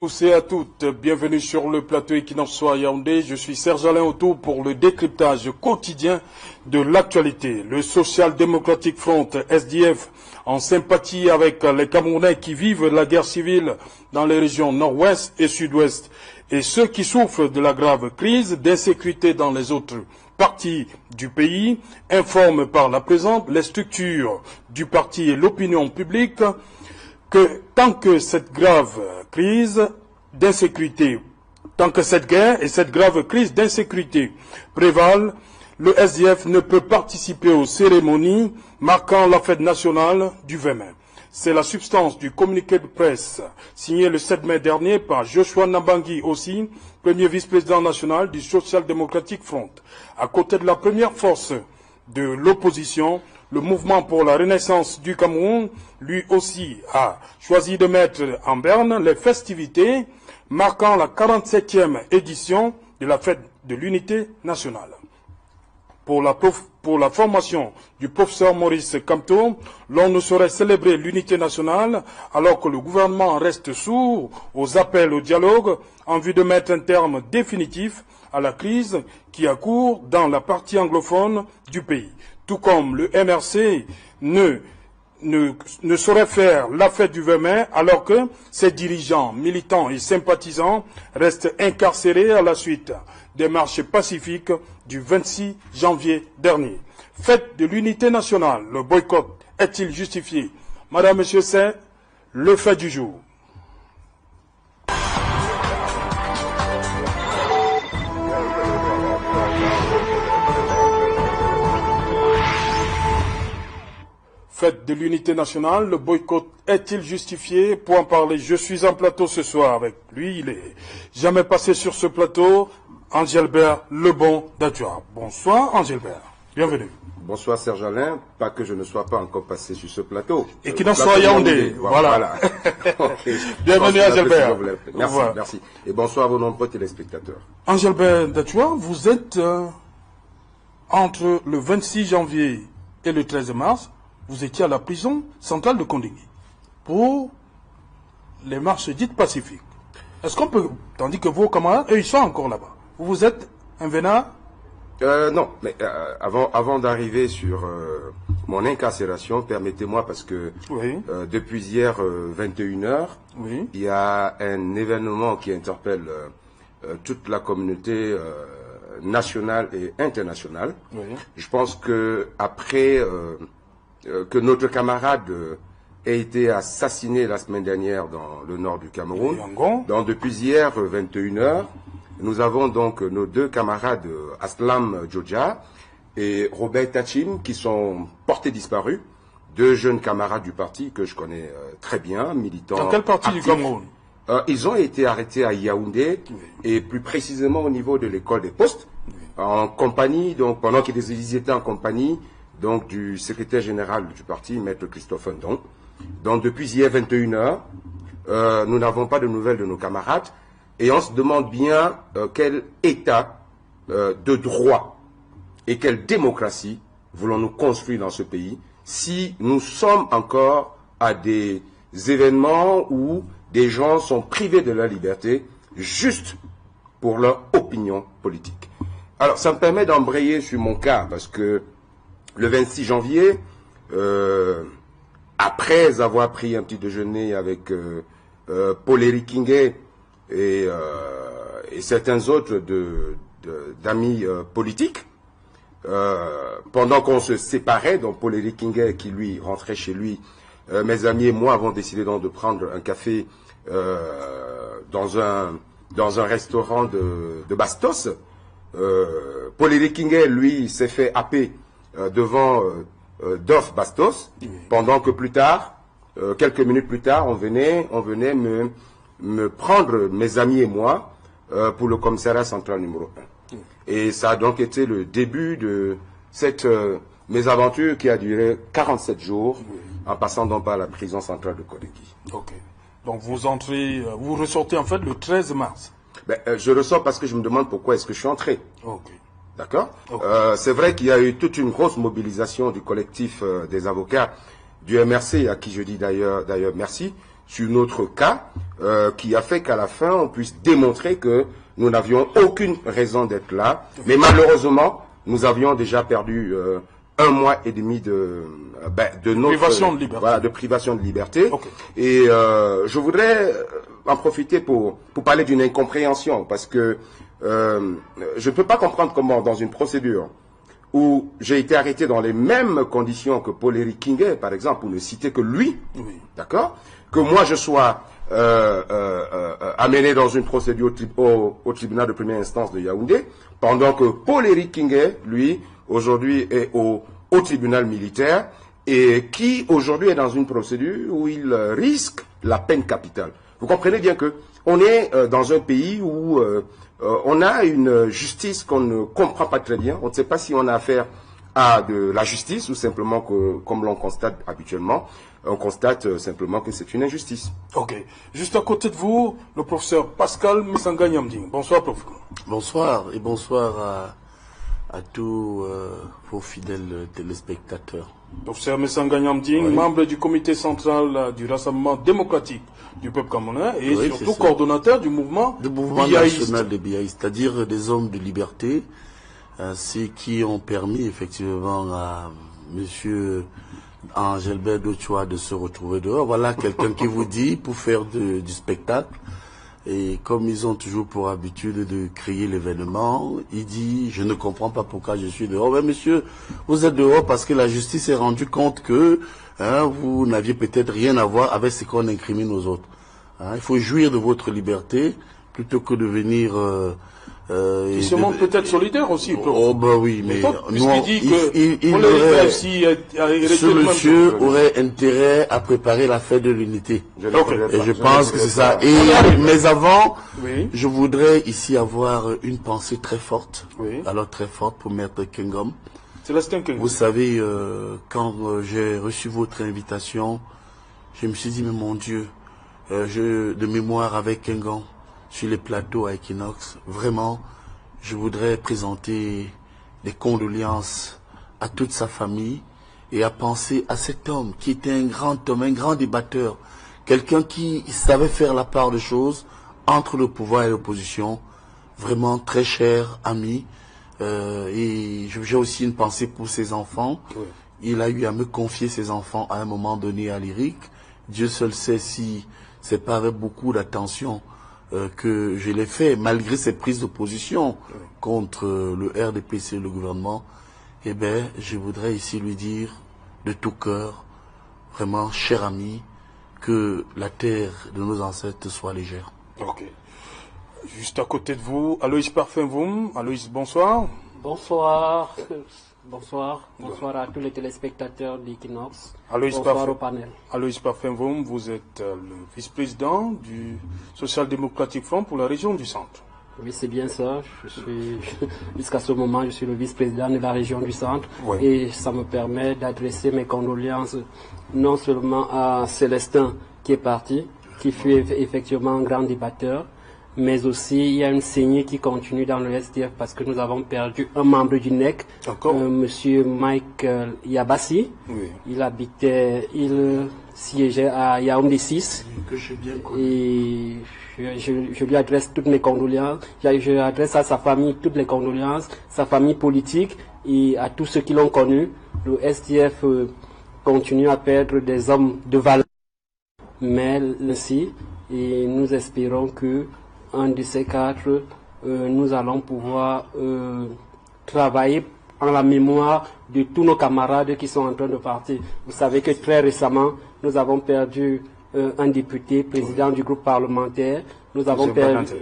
Tous et à toutes, bienvenue sur le plateau Equinox à Yaoundé. Je suis Serge Alain Auto pour le décryptage quotidien de l'actualité. Le Social Democratic Front, SDF, en sympathie avec les Camerounais qui vivent la guerre civile dans les régions nord-ouest et sud-ouest, et ceux qui souffrent de la grave crise d'insécurité dans les autres parties du pays, informe par la présente les structures du parti et l'opinion publique que tant que cette grave crise d'insécurité, tant que cette guerre et cette grave crise d'insécurité prévalent, le SDF ne peut participer aux cérémonies marquant la fête nationale du 20 mai. C'est la substance du communiqué de presse signé le 7 mai dernier par Joshua Nabangui aussi, premier vice-président national du Social Democratic Front. À côté de la première force de l'opposition, le mouvement pour la renaissance du Cameroun, lui aussi, a choisi de mettre en berne les festivités marquant la 47e édition de la fête de l'unité nationale. Pour la formation du professeur Maurice Kamto, l'on ne saurait célébrer l'unité nationale alors que le gouvernement reste sourd aux appels au dialogue en vue de mettre un terme définitif à la crise qui a cours dans la partie anglophone du pays. Tout comme le MRC ne saurait faire la fête du 20 mai alors que ses dirigeants, militants et sympathisants restent incarcérés à la suite des marches pacifiques du 26 janvier dernier. Fête de l'unité nationale, le boycott est-il justifié? Madame, Monsieur, c'est le fait du jour. Fête de l'unité nationale, le boycott est-il justifié? Pour en parler, je suis en plateau ce soir avec lui. Il est jamais passé sur ce plateau, Angelbert Lebon d'Adjoa. Bonsoir Angelbert, bienvenue. Bonsoir Serge Alain, pas que je ne sois pas encore passé sur ce plateau. Et qui n'en soit Yaoundé, voilà. Okay. Bienvenue Angelbert. Merci, voilà. Merci. Et bonsoir à vos nombreux téléspectateurs. Angelbert d'Adjoa, vous êtes entre le 26 janvier et le 13 mars, vous étiez à la prison centrale de Kondengui pour les marches dites pacifiques. Est-ce qu'on peut, tandis que vos camarades, eux, ils sont encore là-bas. Vous êtes un vénard? Non, mais avant d'arriver sur mon incarcération, permettez-moi, parce que oui. Depuis hier 21h, oui. Il y a un événement qui interpelle toute la communauté nationale et internationale. Oui. Je pense que après que notre camarade ait été assassiné la semaine dernière dans le nord du Cameroun, donc depuis hier 21h, nous avons donc nos deux camarades Aslam Djodja et Robert Tachim qui sont portés disparus, deux jeunes camarades du parti que je connais très bien, militants. Dans quel parti actifs. Du Cameroun? Ils ont été arrêtés à Yaoundé, oui. Et plus précisément au niveau de l'école des postes, oui. En compagnie, donc pendant qu'ils étaient en compagnie donc du secrétaire général du parti, Maître Christophe Ndong. Donc depuis hier 21h, nous n'avons pas de nouvelles de nos camarades et on se demande bien quel état de droit et quelle démocratie voulons-nous construire dans ce pays si nous sommes encore à des événements où des gens sont privés de leur liberté juste pour leur opinion politique. Alors ça me permet d'embrayer sur mon cas parce que le 26 janvier, après avoir pris un petit déjeuner avec Paul-Éric Kingé et certains autres d'amis politiques, pendant qu'on se séparait, donc Paul-Éric Kingé qui lui rentrait chez lui, mes amis et moi avons décidé donc de prendre un café dans un restaurant de Bastos. Paul-Éric Kingé, lui, s'est fait happer devant Dof Bastos, pendant que plus tard, quelques minutes plus tard, on venait me prendre, mes amis et moi, pour le commissariat central numéro 1. Et ça a donc été le début de cette mésaventure qui a duré 47 jours, en passant donc par la prison centrale de Kondengui. Ok. Donc vous ressortez en fait le 13 mars. Ben, je ressors parce que je me demande pourquoi est-ce que je suis entré. Ok. D'accord. Okay. C'est vrai qu'il y a eu toute une grosse mobilisation du collectif des avocats du MRC, à qui je dis d'ailleurs merci, sur notre cas, qui a fait qu'à la fin, on puisse démontrer que nous n'avions aucune raison d'être là. Mais malheureusement, nous avions déjà perdu 1 mois et demi de notre privation de liberté. Voilà, de privation de liberté. Okay. Et je voudrais en profiter pour parler d'une incompréhension, parce que je ne peux pas comprendre comment, dans une procédure où j'ai été arrêté dans les mêmes conditions que Paul-Éric Kingué, par exemple, pour ne citer que lui, oui. D'accord, que moi je sois amené dans une procédure au tribunal de première instance de Yaoundé, pendant que Paul-Éric Kingué, lui, aujourd'hui est au tribunal militaire, et qui aujourd'hui est dans une procédure où il risque la peine capitale. Vous comprenez bien que on est dans un pays où on a une justice qu'on ne comprend pas très bien. On ne sait pas si on a affaire à de la justice ou simplement que, comme l'on constate habituellement, on constate simplement que c'est une injustice. Ok. Juste à côté de vous, le professeur Pascal Missanga Nyamding. Bonsoir, prof. Bonsoir et bonsoir à tous vos fidèles téléspectateurs. Professeur Missanga Nyamding, oui. Membre du comité central du Rassemblement démocratique du peuple camerounais et oui, surtout coordonnateur du mouvement national des Biaïstes, c'est-à-dire des hommes de liberté, ceux qui ont permis effectivement à monsieur Angelbert Ochoa de se retrouver dehors. Voilà quelqu'un qui vous dit pour faire du spectacle. Et comme ils ont toujours pour habitude de créer l'événement, il dit, je ne comprends pas pourquoi je suis dehors. Mais monsieur, vous êtes dehors parce que la justice s'est rendue compte que vous n'aviez peut-être rien à voir avec ce qu'on incrimine aux autres. Il faut jouir de votre liberté plutôt que de venir... Ils se montrent peut-être solidaires aussi. Oh bah oui, mais puisqu'il dit que ce monsieur aurait intérêt à préparer la fête de l'unité. Et je pense que c'est ça. Mais avant, oui. Je voudrais ici avoir une pensée très forte, oui. Alors très forte pour Maître Kengom. Vous savez, quand j'ai reçu votre invitation, je me suis dit, mais mon Dieu, de mémoire avec Kengom, sur les plateaux à Equinox, vraiment, je voudrais présenter des condoléances à toute sa famille et à penser à cet homme qui était un grand homme, un grand débatteur, quelqu'un qui savait faire la part des choses entre le pouvoir et l'opposition, vraiment très cher ami. Et j'ai aussi une pensée pour ses enfants. Oui. Il a eu à me confier ses enfants à un moment donné à l'IRIC. Dieu seul sait si c'est pas avec beaucoup d'attention que je l'ai fait, malgré ses prises de position contre le RDPC et le gouvernement. Eh bien, je voudrais ici lui dire de tout cœur, vraiment, cher ami, que la terre de nos ancêtres soit légère. Ok. Juste à côté de vous, Aloïs Parfumvoum. Aloïs, bonsoir. Bonsoir. Bonsoir. Bonsoir à tous les téléspectateurs d'Equinox. Bonsoir au panel. Aloïs Parfumvoum, vous êtes le vice-président du Social Democratic Front pour la région du Centre. Oui, c'est bien ça. Jusqu'à ce moment, je suis le vice-président de la région du Centre. Oui. Et ça me permet d'adresser mes condoléances non seulement à Célestin qui est parti, qui fut effectivement un grand débatteur, mais aussi il y a une saignée qui continue dans le SDF parce que nous avons perdu un membre du NEC, monsieur Mike Yabassi. Oui. Il siégeait à Yaoundé 6. Que j'ai bien connu. Et je lui adresse toutes mes condoléances. Je adresse à sa famille toutes les condoléances, sa famille politique et à tous ceux qui l'ont connu. Le SDF continue à perdre des hommes de valeur, mais ainsi, et nous espérons que un de ces quatre, nous allons pouvoir travailler en la mémoire de tous nos camarades qui sont en train de partir. Vous savez que très récemment, nous avons perdu un député, président du groupe parlementaire. Nous avons perdu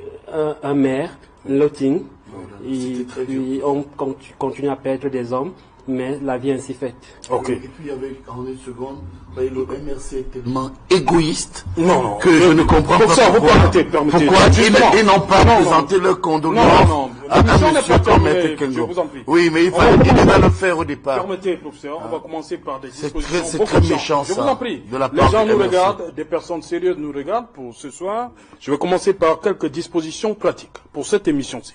un maire, Loting. Et puis on continue à perdre des hommes, mais la vie est ainsi faite. Okay. Et puis il y avait en une seconde, le MRC est tellement égoïste que je ne comprends pas pourquoi ils n'ont pas présenté leur condoléances à monsieur comme Maître Kengom. Oui, mais il devait le faire au départ. Permettez, professeur, on va commencer par des dispositions. C'est très méchant ça. Je vous en prie. Les gens nous regardent, des personnes sérieuses nous regardent pour ce soir. Je vais commencer par quelques dispositions pratiques pour cette émission-ci.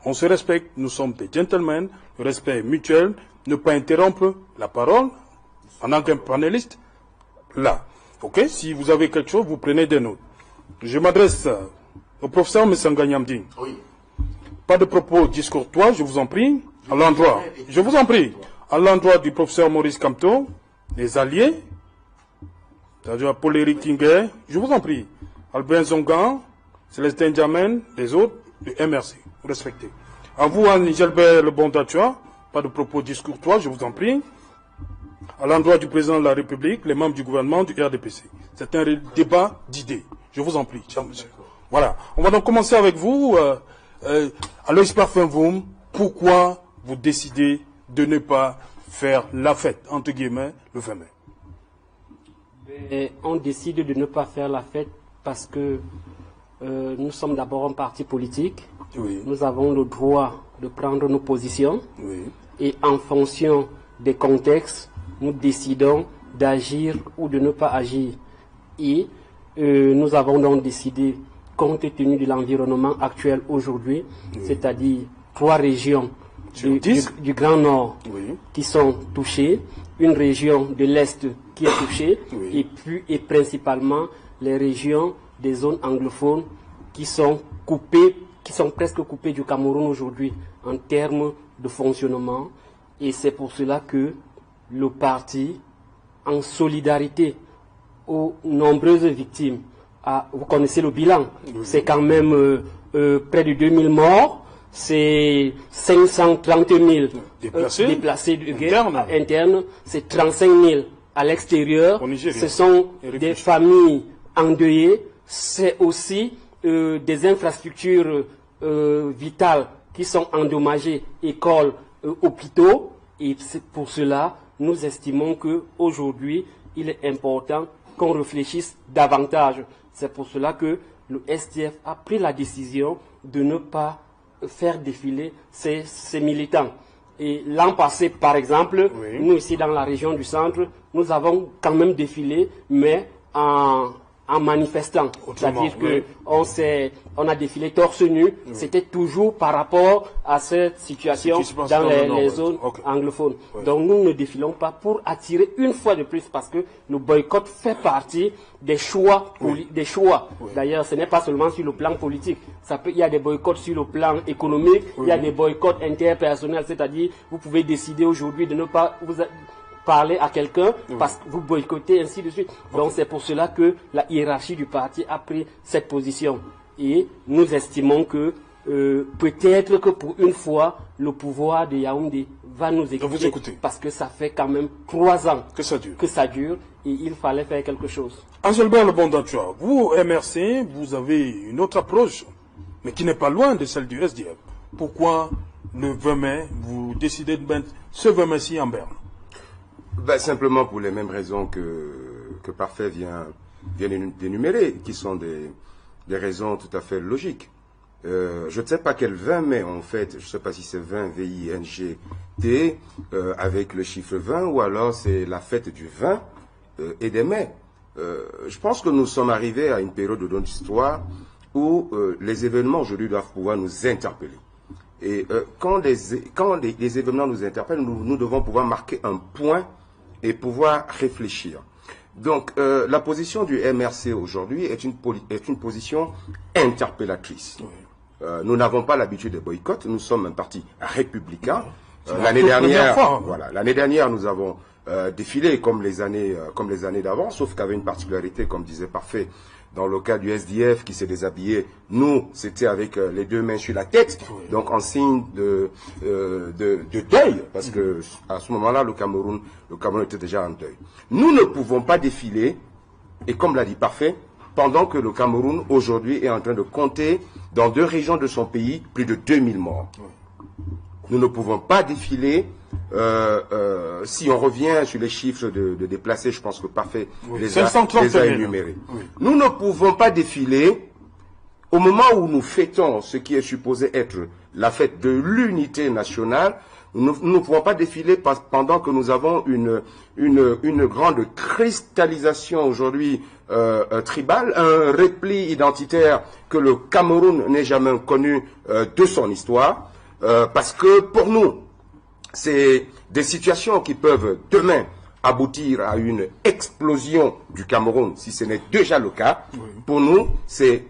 On se respecte, nous sommes des gentlemen, le respect est mutuel, ne pas interrompre la parole en tant qu'un panéliste, là. Ok, si vous avez quelque chose, vous prenez des notes. Je m'adresse au professeur Messanga Nyamdine. Oui. Pas de propos discourtois, je vous en prie. À l'endroit, je vous en prie, à l'endroit du professeur Maurice Kamto, les alliés, c'est-à-dire Paul-Éric Tinguet, je vous en prie. Albert Zongan, Célestin Diamène, les autres, du MRC, respectez. À vous, Anne-Gilbert Le Bondatua, pas de propos discourtois, je vous en prie. À l'endroit du président de la République, les membres du gouvernement, du RDPC. C'est un débat d'idées. Je vous en prie, cher monsieur. Voilà. On va donc commencer avec vous. Aloïs Parfum-Voum, pourquoi vous décidez de ne pas faire la fête, entre guillemets, le 20 mai? On décide de ne pas faire la fête parce que nous sommes d'abord un parti politique. Oui. Nous avons le droit de prendre nos positions. Oui. Et en fonction des contextes, nous décidons d'agir ou de ne pas agir. Et nous avons donc décidé, compte tenu de l'environnement actuel aujourd'hui, c'est-à-dire 3 régions du Grand Nord qui sont touchées, une région de l'Est qui est touchée, et principalement les régions des zones anglophones qui sont presque coupées du Cameroun aujourd'hui en termes de fonctionnement. Et c'est pour cela que le parti, en solidarité aux nombreuses victimes, vous connaissez le bilan, c'est quand même près de 2000 morts, c'est 530 000 déplacés de guerre interne, c'est 35 000 à l'extérieur, ce sont des familles endeuillées, c'est aussi des infrastructures vitales qui sont endommagées, écoles, hôpitaux, et c'est pour cela nous estimons qu'aujourd'hui il est important qu'on réfléchisse davantage. C'est pour cela que le SDF a pris la décision de ne pas faire défiler ces militants. Et l'an passé, par exemple, nous ici dans la région du centre, nous avons quand même défilé, mais en manifestant. C'est-à-dire qu'on a défilé torse nu, c'était toujours par rapport à cette situation dans les zones anglophones. Donc nous ne défilons pas pour attirer une fois de plus, parce que le boycott fait partie des choix. D'ailleurs, ce n'est pas seulement sur le plan politique. Il y a des boycotts sur le plan économique, il y a des boycotts interpersonnels, c'est-à-dire vous pouvez décider aujourd'hui de ne pas parler à quelqu'un parce que vous boycottez, ainsi de suite. Donc c'est pour cela que la hiérarchie du parti a pris cette position. Et nous estimons que peut-être que pour une fois, le pouvoir de Yaoundé va nous écouter. Parce que ça fait quand même 3 ans que ça dure et il fallait faire quelque chose. Angélbert Le Bondatua, vous, MRC, vous avez une autre approche, mais qui n'est pas loin de celle du SDF. Pourquoi le 20 mai, vous décidez de mettre ce 20 mai-ci en berne? Simplement pour les mêmes raisons que Parfait vient d'énumérer, qui sont des raisons tout à fait logiques. Je ne sais pas quel 20 mai en fait, je ne sais pas si c'est 20 VINGT avec le chiffre 20 ou alors c'est la fête du vin et des mets. Je pense que nous sommes arrivés à une période de notre histoire où les événements aujourd'hui doivent pouvoir nous interpeller. Et quand les événements nous interpellent, nous devons pouvoir marquer un point et pouvoir réfléchir. Donc, la position du MRC aujourd'hui est une position interpellatrice. Nous n'avons pas l'habitude des boycotts, nous sommes un parti républicain. L'année dernière, nous avons défilé comme les années d'avant, sauf qu'avec une particularité, comme disait Parfait, dans le cas du SDF qui s'est déshabillé, nous, c'était avec les 2 mains sur la tête, donc en signe de deuil, parce que à ce moment-là, le Cameroun était déjà en deuil. Nous ne pouvons pas défiler, et comme l'a dit Parfait, pendant que le Cameroun, aujourd'hui, est en train de compter, dans 2 régions de son pays, plus de 2000 morts. Nous ne pouvons pas défiler. Si on revient sur les chiffres de déplacés, je pense que Parfait les a énumérés. Nous ne pouvons pas défiler au moment où nous fêtons ce qui est supposé être la fête de l'unité nationale. Nous ne pouvons pas défiler pendant que nous avons une grande cristallisation aujourd'hui tribale, un repli identitaire que le Cameroun n'ait jamais connu de son histoire, parce que pour nous, c'est des situations qui peuvent demain aboutir à une explosion du Cameroun, si ce n'est déjà le cas, pour nous, c'est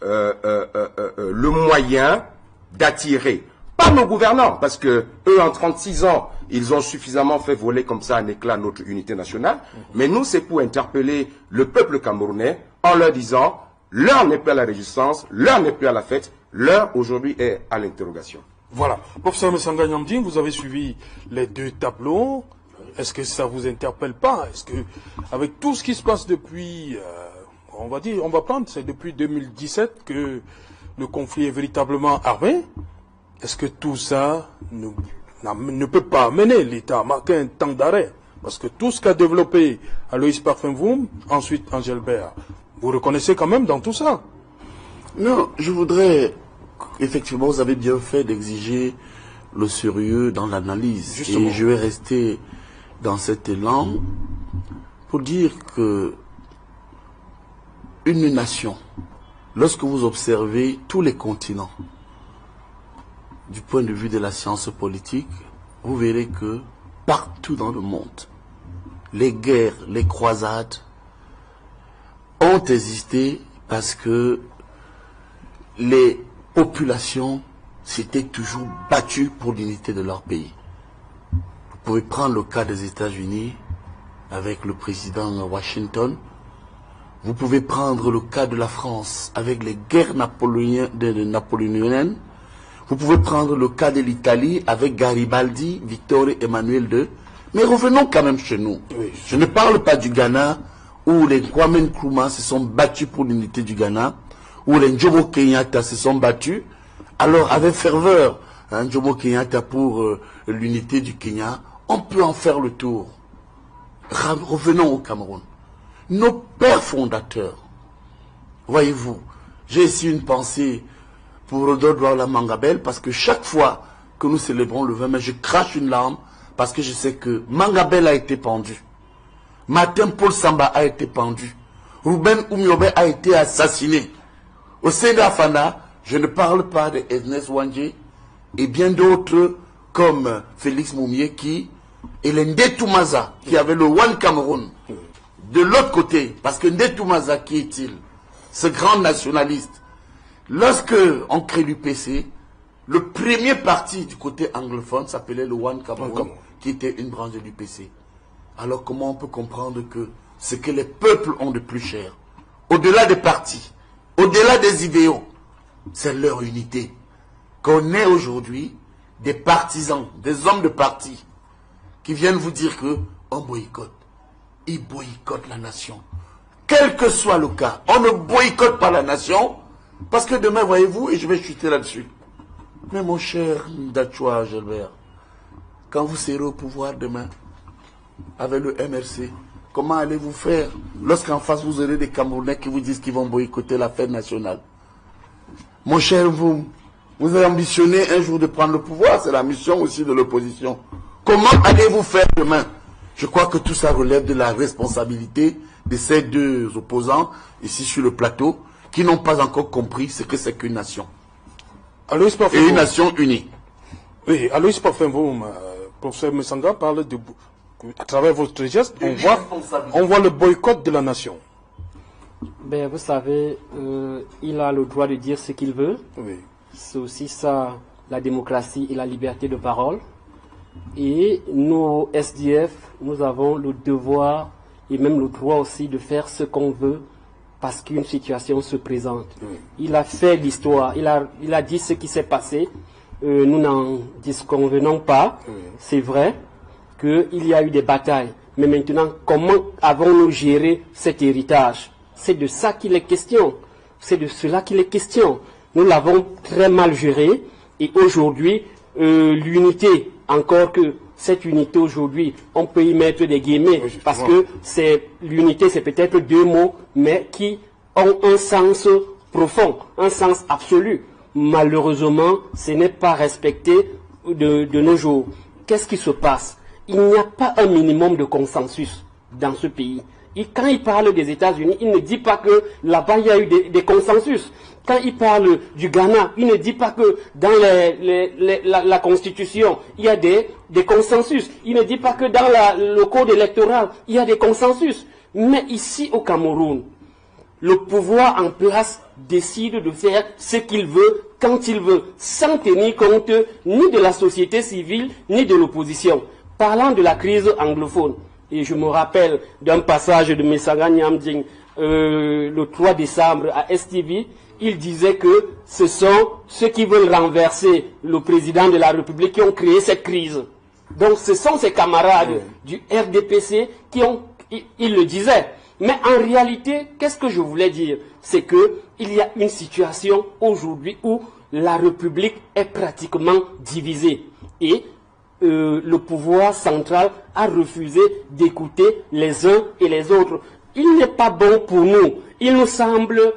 le moyen d'attirer, pas nos gouvernants, parce que eux, en 36 ans, ils ont suffisamment fait voler comme ça un éclat notre unité nationale, mais nous, c'est pour interpeller le peuple camerounais en leur disant, l'heure n'est plus à la résistance, l'heure n'est plus à la fête, l'heure aujourd'hui est à l'interrogation. Voilà. Professeur Messanga Nyamdine, vous avez suivi les deux tableaux. Est-ce que ça vous interpelle pas? Est-ce que, avec tout ce qui se passe depuis, on va prendre, c'est depuis 2017 que le conflit est véritablement armé. Est-ce que tout ça ne peut pas amener l'État à marquer un temps d'arrêt? Parce que tout ce qu'a développé Aloïs Parfenvoum, ensuite Angel Béa, vous reconnaissez quand même dans tout ça? Non, je voudrais, effectivement, vous avez bien fait d'exiger le sérieux dans l'analyse. Justement. Et je vais rester dans cet élan pour dire que une nation, lorsque vous observez tous les continents, du point de vue de la science politique, vous verrez que partout dans le monde, les guerres, les croisades ont existé parce que les populations s'étaient toujours battues pour l'unité de leur pays. Vous pouvez prendre le cas des États-Unis avec le président Washington. Vous pouvez prendre le cas de la France avec les guerres napoléoniennes. Vous pouvez prendre le cas de l'Italie avec Garibaldi, Victor Emmanuel II. Mais revenons quand même chez nous. Oui. Je ne parle pas du Ghana où les Kwame Nkrumah se sont battus pour l'unité du Ghana, où les Jomo Kenyatta se sont battus. Alors avec ferveur, Jomo Kenyatta pour l'unité du Kenya, on peut en faire le tour. Revenons au Cameroun. Nos pères fondateurs, voyez-vous, j'ai ici une pensée pour Rodolphe Douala Mangabel, parce que chaque fois que nous célébrons le 20 mai, je crache une larme, parce que je sais que Mangabel a été pendu. Martin Paul Samba a été pendu. Ruben Oumiobe a été assassiné. Au Sénat Fana, je ne parle pas de Ernest Wandje et bien d'autres comme Félix Moumié et le Ndetou Maza qui avait le One Cameroun. De l'autre côté, parce que Ndetou Maza, qui est-il? Ce grand nationaliste. Lorsque on crée l'UPC, le premier parti du côté anglophone s'appelait le One Cameroun, qui était une branche de l'UPC. Alors comment on peut comprendre que ce que les peuples ont de plus cher, au-delà des partis, au-delà des idéaux, c'est leur unité. Qu'on ait aujourd'hui des partisans, des hommes de parti, qui viennent vous dire que on boycotte. Ils boycottent la nation. Quel que soit le cas, on ne boycotte pas la nation, parce que demain, voyez-vous, et je vais chuter là-dessus. Mais mon cher Ndachoua Gilbert, quand vous serez au pouvoir demain, avec le MRC, comment allez-vous faire lorsqu'en face vous aurez des Camerounais qui vous disent qu'ils vont boycotter la fête nationale? Mon cher, vous avez ambitionné un jour de prendre le pouvoir, c'est la mission aussi de l'opposition. Comment allez-vous faire demain? Je crois que tout ça relève de la responsabilité de ces deux opposants, ici sur le plateau, qui n'ont pas encore compris ce que c'est qu'une nation. Et une nation unie. Oui, Aloïs Parfenvoum, professeur Messanga parle de... À travers votre geste, on voit le boycott de la nation. Ben, vous savez, il a le droit de dire ce qu'il veut. Oui. C'est aussi ça, la démocratie et la liberté de parole. Et nous, SDF, nous avons le devoir et même le droit aussi de faire ce qu'on veut parce qu'une situation se présente. Oui. Il a fait l'histoire, il a dit ce qui s'est passé. Nous n'en disconvenons pas, oui. C'est vrai qu'il y a eu des batailles. Mais maintenant, comment avons-nous géré cet héritage? C'est de ça qu'il est question. C'est de cela qu'il est question. Nous l'avons très mal géré. Et aujourd'hui, l'unité, encore que cette unité aujourd'hui, on peut y mettre des guillemets. Oui, parce que l'unité, c'est peut-être deux mots, mais qui ont un sens profond, un sens absolu. Malheureusement, ce n'est pas respecté de nos jours. Qu'est-ce qui se passe? Il n'y a pas un minimum de consensus dans ce pays. Quand il parle des États-Unis, il ne dit pas que là-bas il y a eu des consensus. Quand il parle du Ghana, il ne dit pas que dans la Constitution, il y a des consensus. Il ne dit pas que dans le code électoral, il y a des consensus. Mais ici au Cameroun, le pouvoir en place décide de faire ce qu'il veut, quand il veut, sans tenir compte ni de la société civile, ni de l'opposition. Parlant de la crise anglophone, et je me rappelle d'un passage de Mesanga Nyamding le 3 décembre à STV, il disait que ce sont ceux qui veulent renverser le président de la République qui ont créé cette crise. Donc ce sont ses camarades du RDPC qui ont, il le disait. Mais en réalité, qu'est-ce que je voulais dire? C'est qu'il y a une situation aujourd'hui où la République est pratiquement divisée. Et le pouvoir central a refusé d'écouter les uns et les autres. Il n'est pas bon pour nous. Il nous semble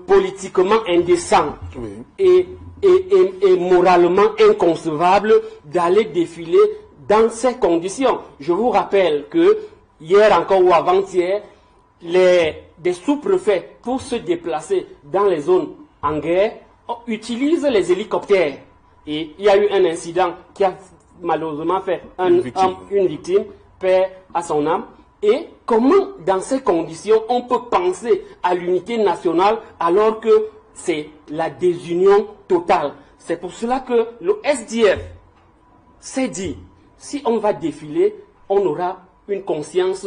politiquement indécent et moralement inconcevable d'aller défiler dans ces conditions. Je vous rappelle que hier encore ou avant-hier, des sous-préfets, pour se déplacer dans les zones en guerre, utilisent les hélicoptères. Et il y a eu un incident qui a malheureusement fait une victime, paix à son âme. Et comment, dans ces conditions, on peut penser à l'unité nationale alors que c'est la désunion totale? C'est pour cela que le SDF s'est dit, si on va défiler, on aura une conscience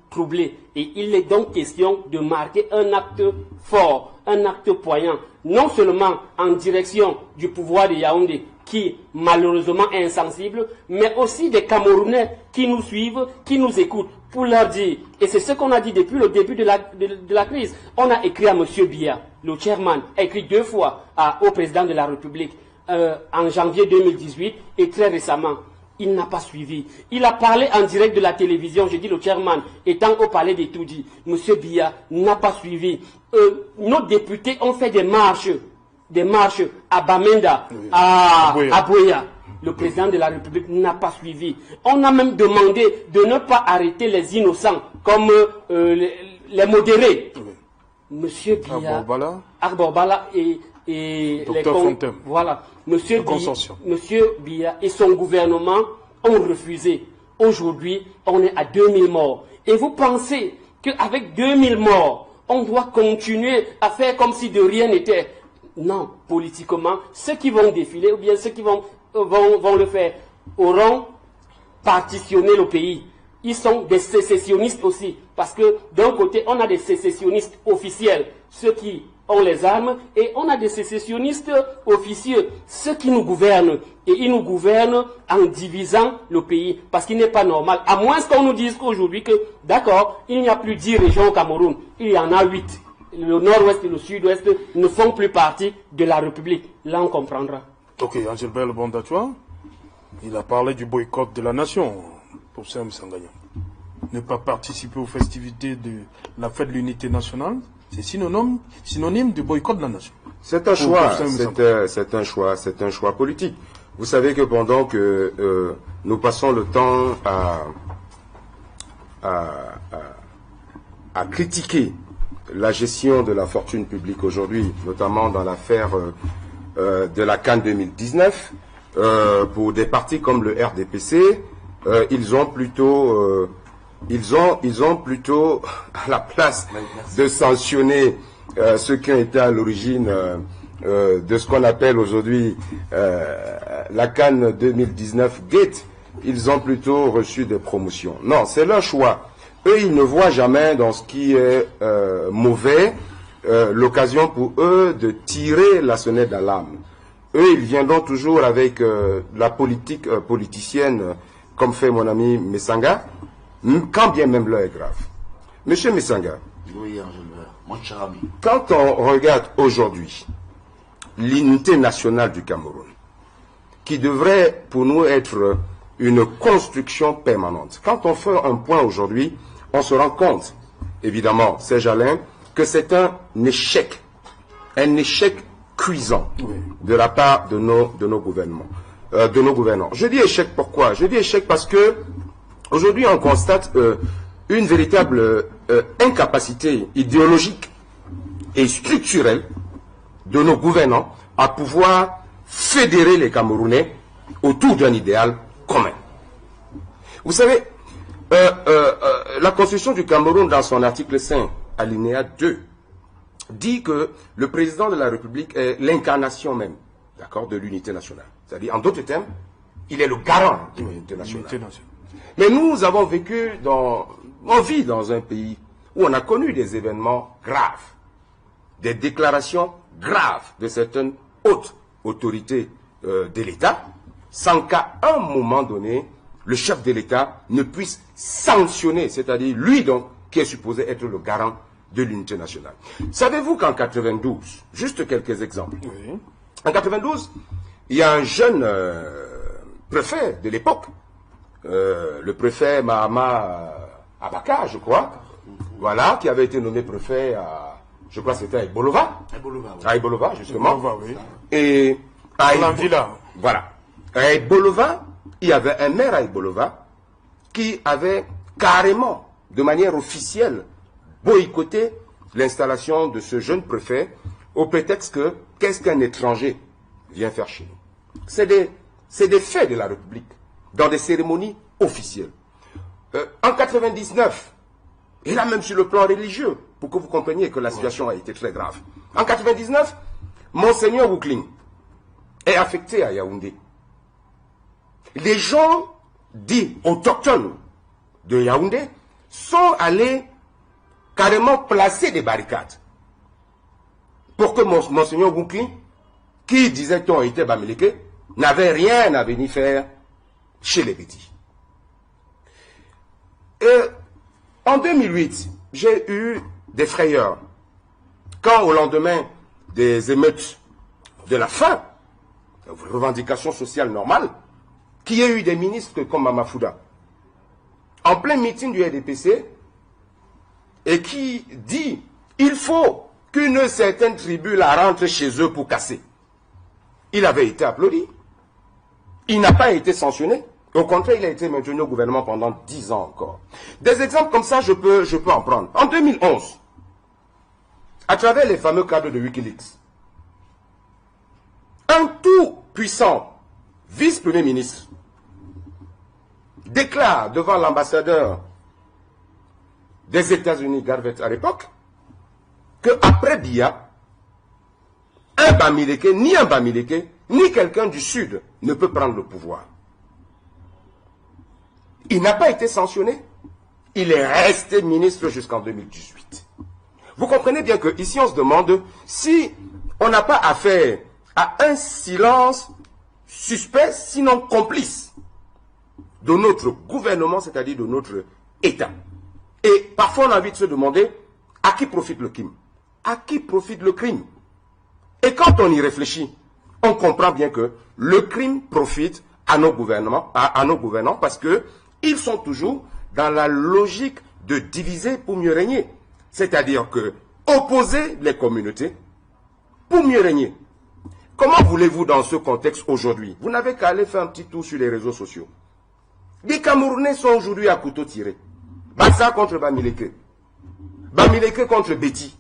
troublée. Et il est donc question de marquer un acte fort, un acte poignant, non seulement en direction du pouvoir de Yaoundé, qui malheureusement est insensible, mais aussi des Camerounais qui nous suivent, qui nous écoutent, pour leur dire, et c'est ce qu'on a dit depuis le début de la crise, on a écrit à M. Biya, le chairman, a écrit 2 fois au président de la République, en janvier 2018 et très récemment. Il n'a pas suivi. Il a parlé en direct de la télévision, j'ai dit le chairman, étant au palais des Toudi. M. Biya n'a pas suivi. Nos députés ont fait des marches à Bamenda, à Boya. Le président de la République n'a pas suivi. On a même demandé de ne pas arrêter les innocents, comme les modérés. Monsieur Biya, Arborbala et Docteur Fontaine. Voilà. Monsieur Biya et son gouvernement ont refusé. Aujourd'hui, on est à 2000 morts. Et vous pensez qu'avec 2000 morts, on doit continuer à faire comme si de rien n'était? Non, politiquement, ceux qui vont défiler, ou bien ceux qui vont le faire, auront partitionné le pays. Ils sont des sécessionnistes aussi. Parce que d'un côté, on a des sécessionnistes officiels, ceux qui ont les armes, et on a des sécessionnistes officieux, ceux qui nous gouvernent. Et ils nous gouvernent en divisant le pays. Parce qu'il n'est pas normal, à moins qu'on nous dise qu'aujourd'hui que, d'accord, il n'y a plus 10 régions au Cameroun, il y en a 8. Le nord-ouest et le sud-ouest ne font plus partie de la République. Là, on comprendra. Ok, Angel Bel Bondatua, il a parlé du boycott de la nation pour Sam Sanganya. Ne pas participer aux festivités de la fête de l'unité nationale, c'est synonyme de boycott de la nation. C'est un choix, c'est un choix politique. Vous savez que pendant que nous passons le temps à critiquer la gestion de la fortune publique aujourd'hui, notamment dans l'affaire de la CAN 2019, pour des partis comme le RDPC, ils ont plutôt à la place de sanctionner ceux qui ont été à l'origine de ce qu'on appelle aujourd'hui la CAN 2019 Gate, ils ont plutôt reçu des promotions. Non, c'est leur choix. Eux, ils ne voient jamais dans ce qui est mauvais l'occasion pour eux de tirer la sonnette d'alarme. Eux, ils viendront toujours avec la politique politicienne, comme fait mon ami Mesanga, quand bien même l'heure est grave. Monsieur Mesanga, oui, mon cher ami, quand on regarde aujourd'hui l'unité nationale du Cameroun, qui devrait pour nous être une construction permanente, quand on fait un point aujourd'hui, on se rend compte, évidemment, Serge Alain, que c'est un échec cuisant de la part de nos gouvernements, de nos gouvernants. Je dis échec pourquoi? Je dis échec parce que aujourd'hui on constate une véritable incapacité idéologique et structurelle de nos gouvernants à pouvoir fédérer les Camerounais autour d'un idéal commun. Vous savez, la Constitution du Cameroun, dans son article 5, alinéa 2, dit que le président de la République est l'incarnation même, d'accord, de l'unité nationale. C'est-à-dire, en d'autres termes, il est le garant de l'unité nationale. Mais nous avons vécu on vit dans un pays où on a connu des événements graves, des déclarations graves de certaines hautes autorités de l'État, sans qu'à un moment donné, le chef de l'État ne puisse sanctionner, c'est-à-dire lui donc, qui est supposé être le garant de l'unité nationale. Savez-vous qu'en 92, juste quelques exemples, oui. En 92, il y a un jeune préfet de l'époque, le préfet Mahama Abaka, je crois, voilà, qui avait été nommé préfet à, je crois que c'était à Ibolova. À Ibolova, justement. Ibolova, oui. Et à voilà. À Ibolova, il y avait un maire à Ibolova qui avait carrément, de manière officielle, boycotter l'installation de ce jeune préfet au prétexte que qu'est-ce qu'un étranger vient faire chez nous. C'est des faits de la République, dans des cérémonies officielles. En 99, et là même sur le plan religieux, pour que vous compreniez que la situation a été très grave. En 99, Monseigneur Woukling est affecté à Yaoundé. Les gens dits autochtones de Yaoundé sont allés carrément placer des barricades pour que Monseigneur Woukling, qui disait-on était Bamileke, n'avait rien à venir faire chez les Bétis. En 2008, j'ai eu des frayeurs quand, au lendemain des émeutes de la faim, revendications sociales normales, qu'il y ait eu des ministres comme Mamafouda, en plein meeting du RDPC, et qui dit il faut qu'une certaine tribu la rentre chez eux pour casser. Il avait été applaudi. Il n'a pas été sanctionné. Au contraire, il a été maintenu au gouvernement pendant 10 ans encore. Des exemples comme ça, je peux en prendre. En 2011, à travers les fameux cadres de Wikileaks, un tout puissant vice-premier ministre déclare devant l'ambassadeur des États-Unis, Garvey à l'époque, qu'après Biya, un Bamileke, ni quelqu'un du Sud ne peut prendre le pouvoir. Il n'a pas été sanctionné. Il est resté ministre jusqu'en 2018. Vous comprenez bien qu'ici on se demande si on n'a pas affaire à un silence suspect, sinon complice, de notre gouvernement, c'est-à-dire de notre État. Et parfois on a envie de se demander à qui profite le crime. À qui profite le crime? Et quand on y réfléchit, on comprend bien que le crime profite à nos gouvernements, parce que ils sont toujours dans la logique de diviser pour mieux régner. C'est-à-dire que opposer les communautés pour mieux régner. Comment voulez-vous dans ce contexte aujourd'hui? Vous n'avez qu'à aller faire un petit tour sur les réseaux sociaux. Les Camerounais sont aujourd'hui à couteau tiré. Bassa contre Bamileke. Bamileke contre Béti.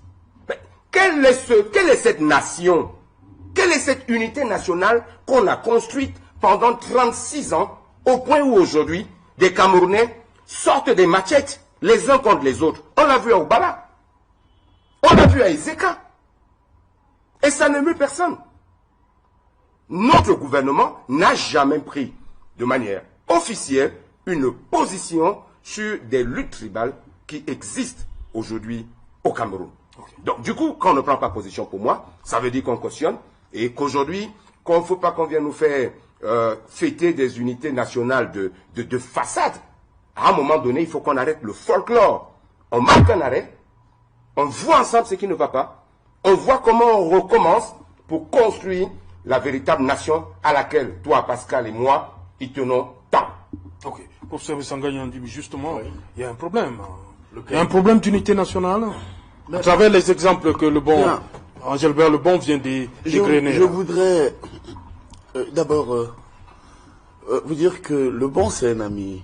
Quelle est cette nation? Quelle est cette unité nationale qu'on a construite pendant 36 ans au point où aujourd'hui des Camerounais sortent des machettes les uns contre les autres? On l'a vu à Oubala. On l'a vu à Izeka. Et ça ne meut personne. Notre gouvernement n'a jamais pris de manière officielle une position sur des luttes tribales qui existent aujourd'hui au Cameroun. Donc du coup, quand on ne prend pas position pour moi, ça veut dire qu'on cautionne et qu'aujourd'hui, qu'il ne faut pas qu'on vienne nous faire fêter des unités nationales de façade. À un moment donné, il faut qu'on arrête le folklore. On marque un arrêt, on voit ensemble ce qui ne va pas, on voit comment on recommence pour construire la véritable nation à laquelle toi, Pascal et moi, y tenons tant. Ok. Professeur Sangagnan dit justement, oui. Il y a un problème. Il y a un problème d'unité nationale. À travers les exemples que le bon Angèle-Bert Lebon vient d'égrener. Je voudrais d'abord vous dire que Lebon, c'est un ami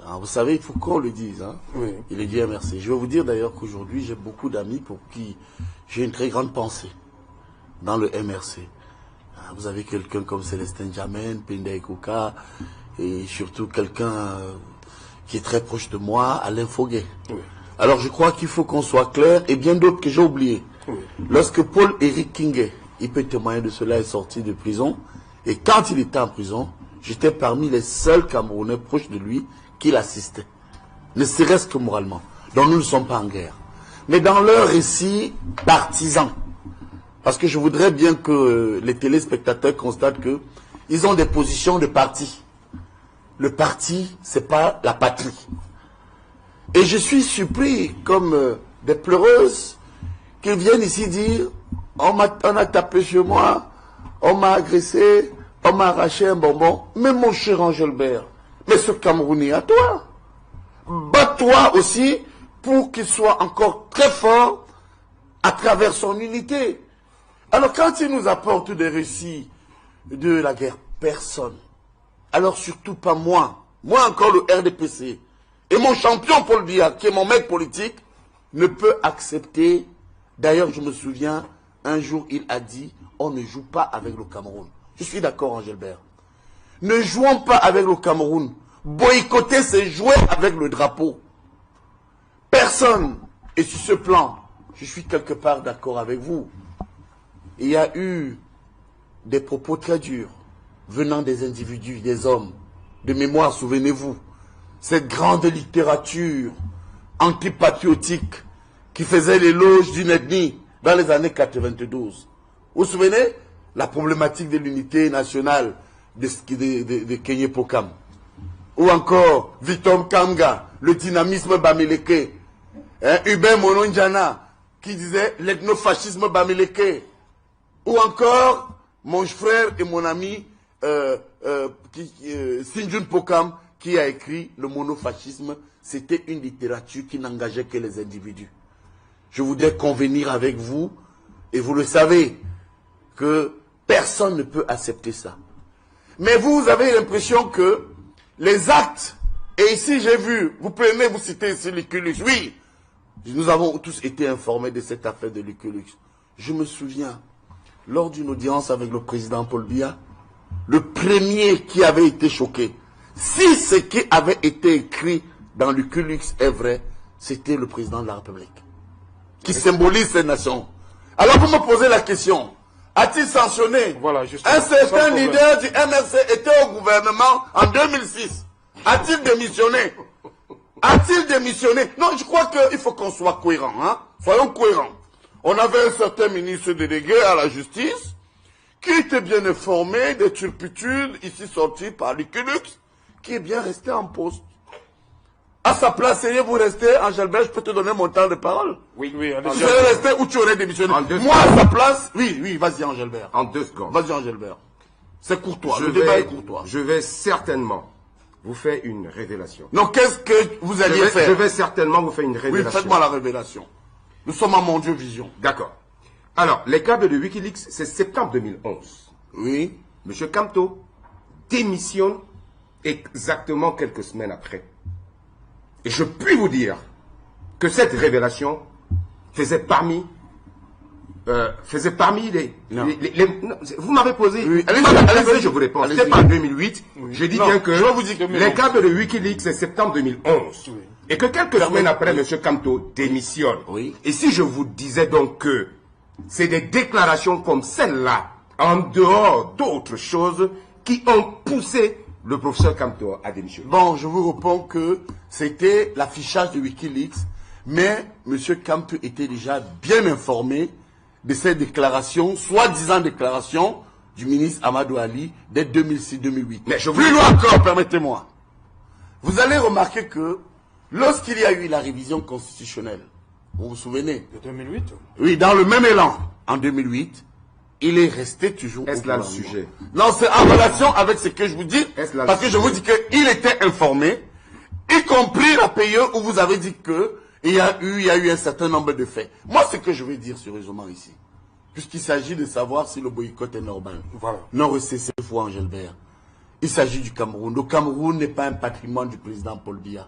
Alors, vous savez, il faut qu'on le dise. Hein. Oui. Il est Dieu merci. Je vais vous dire d'ailleurs qu'aujourd'hui, j'ai beaucoup d'amis pour qui j'ai une très grande pensée dans le MRC. Vous avez quelqu'un comme Célestin Jamen, Penda Ekoka, et surtout quelqu'un qui est très proche de moi, Alain Foguet. Oui. Alors je crois qu'il faut qu'on soit clair, et bien d'autres que j'ai oubliés. Oui. Lorsque Paul-Éric Kingué, il peut témoigner de cela, est sorti de prison, et quand il était en prison, j'étais parmi les seuls Camerounais proches de lui qui l'assistaient. Ne serait-ce que moralement. Donc nous ne sommes pas en guerre. Mais dans leur récit partisan, parce que je voudrais bien que les téléspectateurs constatent que ils ont des positions de parti. Le parti, c'est pas la patrie. Et je suis surpris, comme des pleureuses, qu'ils viennent ici dire on a tapé chez moi, on m'a agressé, on m'a arraché un bonbon. Mais mon cher Angelbert, mais ce Camerounais à toi, bats-toi aussi pour qu'il soit encore très fort à travers son unité. Alors quand il nous apporte des récits de la guerre, personne, alors surtout pas moi encore le RDPC, et mon champion Paul Biya, qui est mon mec politique, ne peut accepter. D'ailleurs, je me souviens, un jour il a dit, on ne joue pas avec le Cameroun. Je suis d'accord, Angelbert. Ne jouons pas avec le Cameroun. Boycotter, c'est jouer avec le drapeau. Personne. Et sur ce plan, je suis quelque part d'accord avec vous. Il y a eu des propos très durs venant des individus, des hommes. De mémoire, souvenez-vous, cette grande littérature antipatriotique qui faisait l'éloge d'une ethnie dans les années 92. Vous vous souvenez? La problématique de l'unité nationale de Kenyé Pokam. Ou encore Vitom Kamga, le dynamisme Bamileke. Hubert Mononjana qui disait l'ethnofascisme Bamileke. Ou encore mon frère et mon ami Sinjun Pokam qui a écrit le monofascisme. C'était une littérature qui n'engageait que les individus. Je voudrais convenir avec vous, et vous le savez, que personne ne peut accepter ça. Mais vous avez l'impression que les actes, et ici j'ai vu, vous prenez, vous citez ici Luculux, oui, nous avons tous été informés de cette affaire de Luculux. Je me souviens, lors d'une audience avec le président Paul Biya, le premier qui avait été choqué, si ce qui avait été écrit dans Luculux est vrai, c'était le président de la République, qui symbolise cette nation. Alors vous me posez la question, a-t-il sanctionné? Voilà, un certain leader du MRC était au gouvernement en 2006. A-t-il démissionné? A-t-il démissionné? Non, je crois qu'il faut qu'on soit cohérent. Hein? Soyons cohérents. On avait un certain ministre délégué à la justice qui était bien informé des turpitudes ici sorties par Luculux, qui est bien resté en poste. À sa place, seriez-vous resté, Angelbert, je peux te donner mon temps de parole? Oui, oui, allez. Tu serais resté ou tu aurais démissionné? Moi, à sa place, oui, vas-y, Angelbert. En 2 secondes. Vas-y, Angelbert. C'est courtois, le débat est courtois. Je vais certainement vous faire une révélation. Donc, qu'est-ce que vous alliez faire? Je vais certainement vous faire une révélation. Oui, faites-moi la révélation. Nous sommes à Mon Dieu Vision. D'accord. Alors, les câbles de Wikileaks, c'est septembre 2011. Oui. M. Kamto démissionne exactement quelques semaines après. Et je puis vous dire que cette révélation faisait parmi les... vous m'avez posé... Oui. Allez-y, je vous réponds. C'était pas en 2008. Oui. Je dis bien que je vous dis que les câbles de Wikileaks, c'est septembre 2011. Oui. Et que quelques semaines après, M. Kamto démissionne. Oui. Et si je vous disais donc que c'est des déclarations comme celle-là, en dehors d'autres choses, qui ont poussé le professeur Kamto a démissionné. Bon, je vous réponds que c'était l'affichage de Wikileaks, mais M. Kamto était déjà bien informé de ces déclarations, soi-disant déclarations du ministre Amadou Ali dès 2006-2008. Mais plus loin encore, permettez-moi. Vous allez remarquer que lorsqu'il y a eu la révision constitutionnelle, vous vous souvenez? De 2008? Oui, dans le même élan, en 2008, il est resté toujours. Est-ce là le sujet? Non, c'est en relation avec ce que je vous dis. Parce que je vous dis qu'il était informé, y compris la PE où vous avez dit que il y a eu un certain nombre de faits. Moi, ce que je vais dire sérieusement ici, puisqu'il s'agit de savoir si le boycott est normal. Voilà. Non, recessez-vous, Angelbert. il s'agit du Cameroun. Le Cameroun n'est pas un patrimoine du président Paul Biya.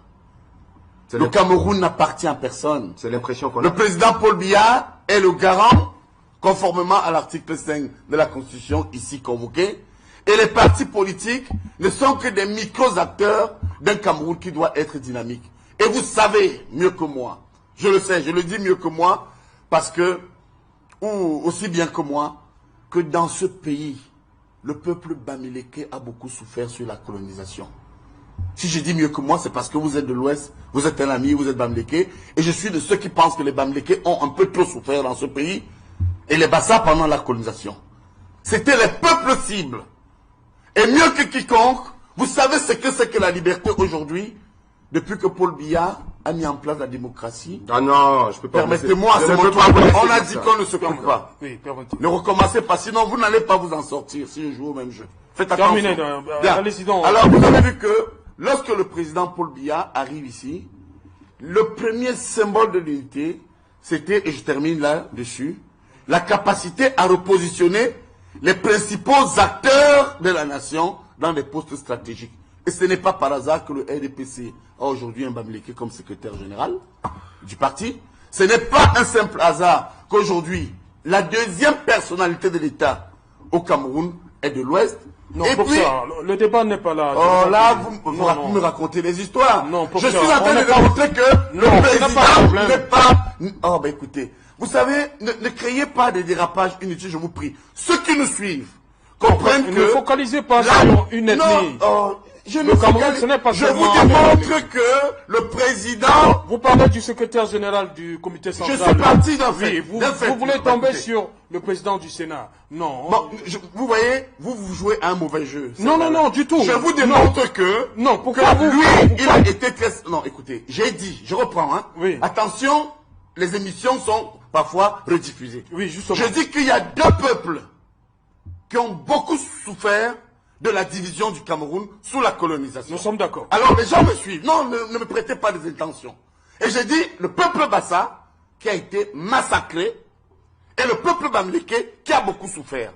Le Cameroun n'appartient à personne. C'est l'impression qu'on a. Le président Paul Biya est le garant, conformément à l'article 5 de la Constitution ici convoqué. Et les partis politiques ne sont que des micro-acteurs d'un Cameroun qui doit être dynamique. Et vous savez mieux que moi, je le sais, je le dis mieux que moi, parce que, ou aussi bien que moi, que dans ce pays, le peuple bamileke a beaucoup souffert sur la colonisation. Si je dis mieux que moi, c'est parce que vous êtes de l'Ouest, vous êtes un ami, vous êtes bamileke, et je suis de ceux qui pensent que les bamileke ont un peu trop souffert dans ce pays, et les Bassa pendant la colonisation. C'était les peuples cibles. Et mieux que quiconque, vous savez ce que c'est que la liberté aujourd'hui, depuis que Paul Biya a mis en place la démocratie. Ah non, je peux pas. Permettez-moi, c'est mon tour. On a dit qu'on ne se coupe pas. Oui, ne recommencez pas, sinon vous n'allez pas vous en sortir si je joue au même jeu. Faites attention. Terminé. Alors vous avez vu que lorsque le président Paul Biya arrive ici, le premier symbole de l'unité, c'était, et je termine là-dessus, la capacité à repositionner les principaux acteurs de la nation dans des postes stratégiques. Et ce n'est pas par hasard que le RDPC a aujourd'hui un Bamileke comme secrétaire général du parti. Ce n'est pas un simple hasard qu'aujourd'hui, la deuxième personnalité de l'État au Cameroun est de l'Ouest. Non, et puis, ça, le débat n'est pas là. Oh là, vous me racontez des histoires. Non, je suis en train de démontrer que le président n'est pas... Oh, ben écoutez, vous savez, ne créez pas des dérapages inutiles, je vous prie. Ceux qui nous suivent comprennent que... Ne focalisez pas sur une ethnie. Non, je vous démontre que le président... Vous parlez du secrétaire général du comité central. Je suis parti d'un fait. Oui, vous voulez tomber sur le président du Sénat. Non. Bon, vous voyez, vous jouez un mauvais jeu. Non, du tout. Je vous démontre que... Non, pourquoi lui, il a été très... Non, écoutez, j'ai dit, je reprends, hein. Oui. Attention, les émissions sont parfois rediffusées. Oui, justement. Je dis qu'il y a deux peuples qui ont beaucoup souffert de la division du Cameroun sous la colonisation. Nous sommes d'accord. Alors les gens me suivent. Non, ne me prêtez pas des intentions. Et j'ai dit, le peuple Bassa qui a été massacré et le peuple Bamileke qui a beaucoup souffert.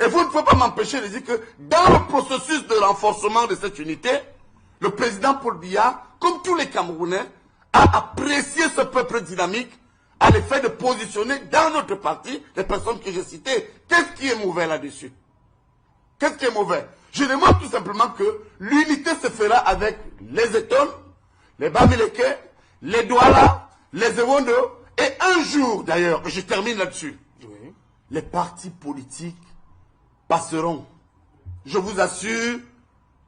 Et vous ne pouvez pas m'empêcher de dire que dans le processus de renforcement de cette unité, le président Paul Biya, comme tous les Camerounais, a apprécié ce peuple dynamique à l'effet de positionner dans notre parti les personnes que j'ai citées. Qu'est-ce qui est mauvais là-dessus? Qu'est-ce qui est mauvais? Je demande tout simplement que l'unité se fera avec les Eton, les Bamileke, les Douala, les Ewondo, et un jour d'ailleurs, je termine là-dessus, oui, les partis politiques passeront. Je vous assure,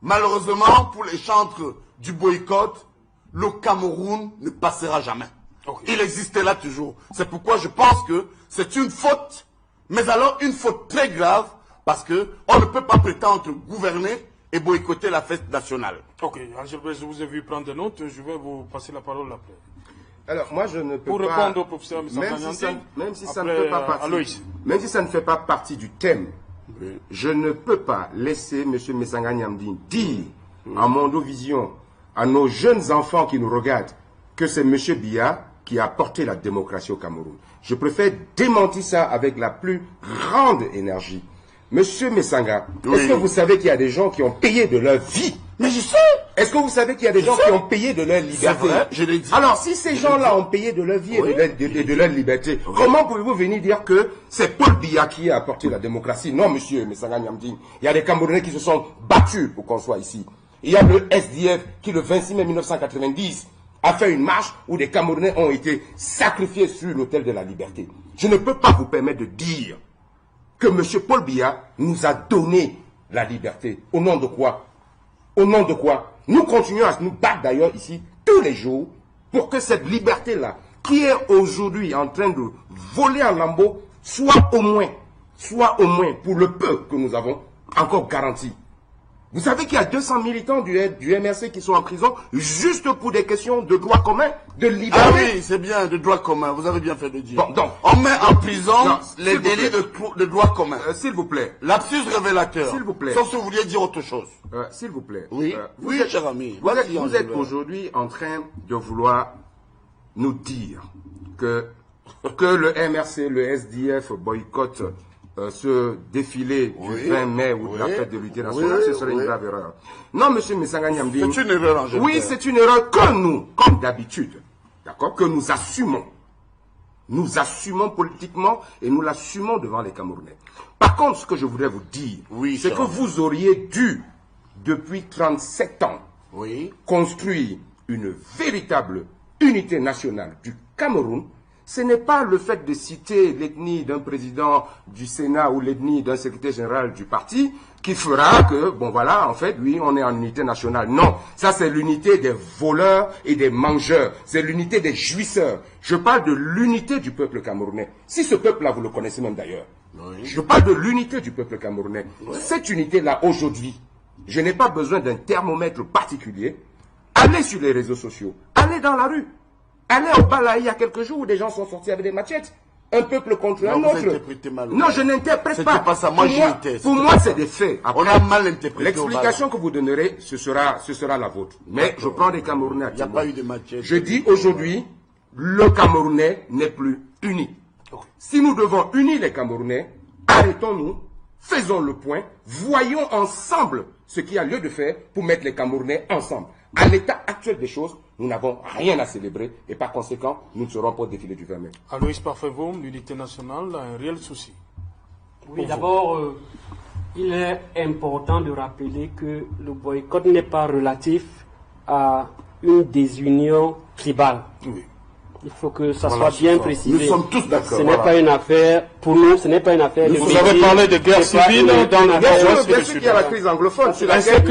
malheureusement pour les chantres du boycott, le Cameroun ne passera jamais. Okay. Il existait là toujours. C'est pourquoi je pense que c'est une faute, mais alors une faute très grave, parce qu'on ne peut pas prétendre gouverner et boycotter la fête nationale. Ok, Angel, je vous ai vu prendre des notes, je vais vous passer la parole après. Alors, moi, je ne peux pas... Pour répondre au professeur même si ça ne fait pas partie du thème, oui, je ne peux pas laisser M. Messanga Nyamdi dire à Mondovision, à nos jeunes enfants qui nous regardent, que c'est M. Biya qui a apporté la démocratie au Cameroun. Je préfère démentir ça avec la plus grande énergie. Monsieur Messanga, oui, est-ce que vous savez qu'il y a des gens qui ont payé de leur vie? Mais je sais. Est-ce que vous savez qu'il y a des gens qui ont payé de leur liberté? C'est vrai, je l'ai dit. Alors, si ces gens-là ont payé de leur vie, oui, et de leur liberté, oui, comment pouvez-vous venir dire que c'est Paul Biya qui a apporté la démocratie? Non, monsieur Messanga Nyamdi. Il y a des Camerounais qui se sont battus pour qu'on soit ici. Il y a le SDF qui, le 26 mai 1990, a fait une marche où des Camerounais ont été sacrifiés sur l'autel de la liberté. Je ne peux pas vous permettre de dire que M. Paul Biya nous a donné la liberté. Au nom de quoi? Au nom de quoi? Nous continuons à nous battre d'ailleurs ici tous les jours pour que cette liberté-là, qui est aujourd'hui en train de voler en lambeaux, soit au moins pour le peu que nous avons encore garantie. Vous savez qu'il y a 200 militants du MRC qui sont en prison juste pour des questions de droit commun, de liberté. Ah oui, c'est bien, de droit commun, vous avez bien fait de dire. Bon, donc, on met en prison les délits de droit commun. S'il vous plaît. Lapsus révélateur. S'il vous plaît. Sauf si vous vouliez dire autre chose. S'il vous plaît. Oui, oui, cher ami. Vous êtes aujourd'hui en train de vouloir nous dire que le MRC, le SDF boycottent ce défilé du 20 mai ou de la fête de l'unité nationale, ce serait une grave erreur. Non, monsieur Messanga Nyambi. C'est une erreur en général. Oui, c'est une erreur que nous, comme d'habitude, d'accord, que nous assumons. Nous assumons politiquement et nous l'assumons devant les Camerounais. Par contre, ce que je voudrais vous dire, c'est que vous auriez dû, depuis 37 ans, construire une véritable unité nationale du Cameroun. Ce n'est pas le fait de citer l'ethnie d'un président du Sénat ou l'ethnie d'un secrétaire général du parti qui fera que, bon voilà, en fait, oui, on est en unité nationale. Non, ça c'est l'unité des voleurs et des mangeurs. C'est l'unité des jouisseurs. Je parle de l'unité du peuple camerounais. Si ce peuple-là, vous le connaissez même d'ailleurs. Je parle de l'unité du peuple camerounais. Cette unité-là, aujourd'hui, je n'ai pas besoin d'un thermomètre particulier. Allez sur les réseaux sociaux. Allez dans la rue. Allez au Bala, il y a quelques jours où des gens sont sortis avec des machettes. Un peuple contre un autre. Non, je n'interprète pas. Pas ça. Moi, pour moi, c'est des faits. Après, on a mal interprété. L'explication que vous donnerez, ce sera la vôtre. Mais je prends des Camerounais à il n'y a pas eu de machettes. Je dis aujourd'hui, le Camerounais n'est plus uni. Si nous devons unir les Camerounais, arrêtons-nous, faisons le point, voyons ensemble ce qu'il y a lieu de faire pour mettre les Camerounais ensemble. À l'état actuel des choses, nous n'avons rien à célébrer et par conséquent, nous ne serons pas au défilé du 20 mai. Aloïs Parfait-Vom, l'unité nationale a un réel souci. Oui, d'abord, il est important de rappeler que le boycott n'est pas relatif à une désunion tribale. Oui. Il faut que ça soit bien précisé. Nous sommes tous d'accord. Ce n'est pas une affaire, pour nous, ce n'est pas une affaire de... Vous avez parlé de guerre civile dans la bien sûr qu'il y a la crise anglophone, sur laquelle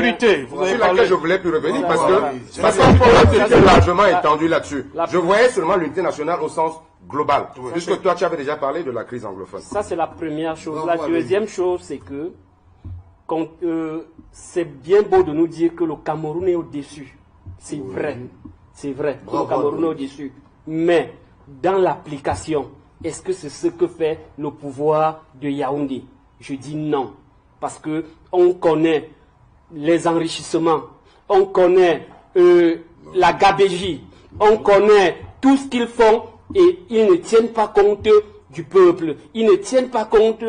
je voulais plus revenir, parce que c'est largement étendu là-dessus. Je voyais seulement l'unité nationale au sens global, puisque toi tu avais déjà parlé de la crise anglophone. Ça c'est la première chose. La deuxième chose, c'est que c'est bien beau de nous dire que le Cameroun est au-dessus. C'est vrai. C'est vrai. Le Cameroun est au-dessus. Mais dans l'application, est-ce que c'est ce que fait le pouvoir de Yaoundé? Je dis non. Parce que on connaît les enrichissements, on connaît la gabégie, on connaît tout ce qu'ils font et ils ne tiennent pas compte du peuple, ils ne tiennent pas compte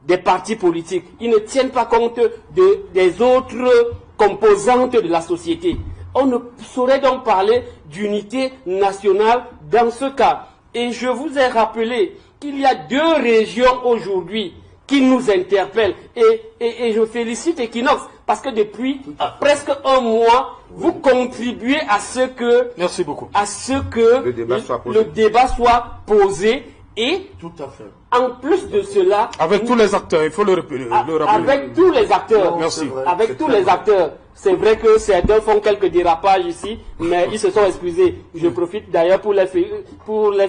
des partis politiques, ils ne tiennent pas compte des autres composantes de la société. On ne saurait donc parler d'unité nationale dans ce cas. Et je vous ai rappelé qu'il y a 2 régions aujourd'hui qui nous interpellent. Et je félicite Equinox parce que depuis presque un mois, vous contribuez à ce que, merci beaucoup, à ce que le débat soit posé. Et tout à fait. En plus de cela, avec tous les acteurs, il faut le rappeler. Avec tous les acteurs, merci. Avec tous les acteurs. C'est vrai que certains font quelques dérapages ici, mais ils se sont excusés. Je profite d'ailleurs pour les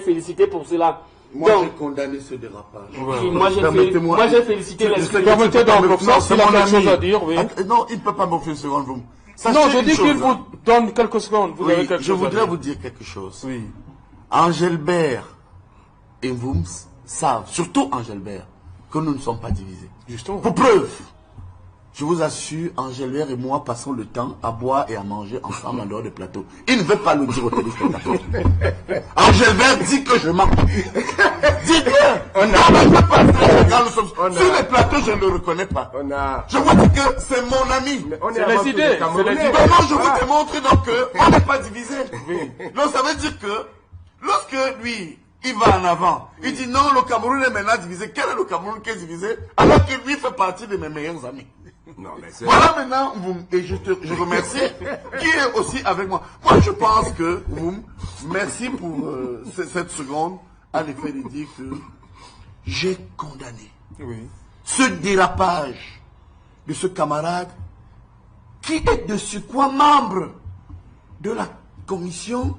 féliciter pour cela. Moi, j'ai condamné ce dérapage. Oui, moi, j'ai félicité les Permettez donc, s'il a quelque chose à dire, oui. Non, il ne peut pas m'offrir une seconde, vous. Non, je dis qu'il vous donne quelques secondes. Vous avez quelque chose je voudrais vous dire quelque chose. Oui. Angelbert et vous savent, surtout Angelbert, que nous ne sommes pas divisés. Justement. Pour preuve, je vous assure, Angelbert et moi passons le temps à boire et à manger ensemble en dehors du plateau. Il ne veut pas le dire au téléspectateur. Angelbert dit que je mens. Dit que sur les plateaux, je ne le reconnais pas. Je vous dis que c'est mon ami. C'est les idées. Non, je vous démontre donc qu'on n'est pas divisé. Donc ça veut dire que lorsque lui, il va en avant. Il dit non, le Cameroun est maintenant divisé. Quel est le Cameroun qui est divisé? Alors que lui fait partie de mes meilleurs amis. Non, mais voilà maintenant, et je remercie, qui est aussi avec moi. Moi, je pense que, merci pour cette seconde, à l'effet de dire que j'ai condamné ce dérapage de ce camarade qui est de surcroît membre de la commission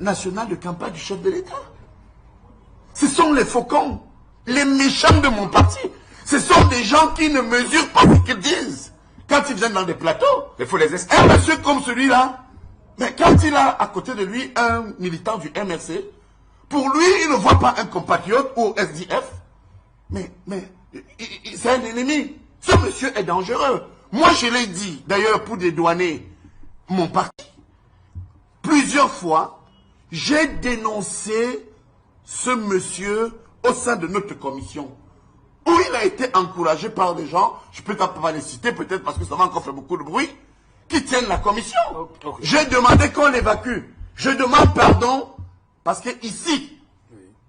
nationale de campagne du chef de l'État. Ce sont les faucons, les méchants de mon parti. Ce sont des gens qui ne mesurent pas ce qu'ils disent. Quand ils viennent dans des plateaux, il faut les expliquer. Un monsieur comme celui-là, mais quand il a à côté de lui un militant du MRC, pour lui, il ne voit pas un compatriote ou SDF, mais c'est un ennemi. Ce monsieur est dangereux. Moi, je l'ai dit, d'ailleurs, pour dédouaner mon parti, plusieurs fois, j'ai dénoncé ce monsieur au sein de notre commission, où il a été encouragé par des gens, je peux pas les citer peut-être parce que ça va encore faire beaucoup de bruit, qui tiennent la commission. J'ai demandé qu'on l'évacue. Je demande pardon parce que ici,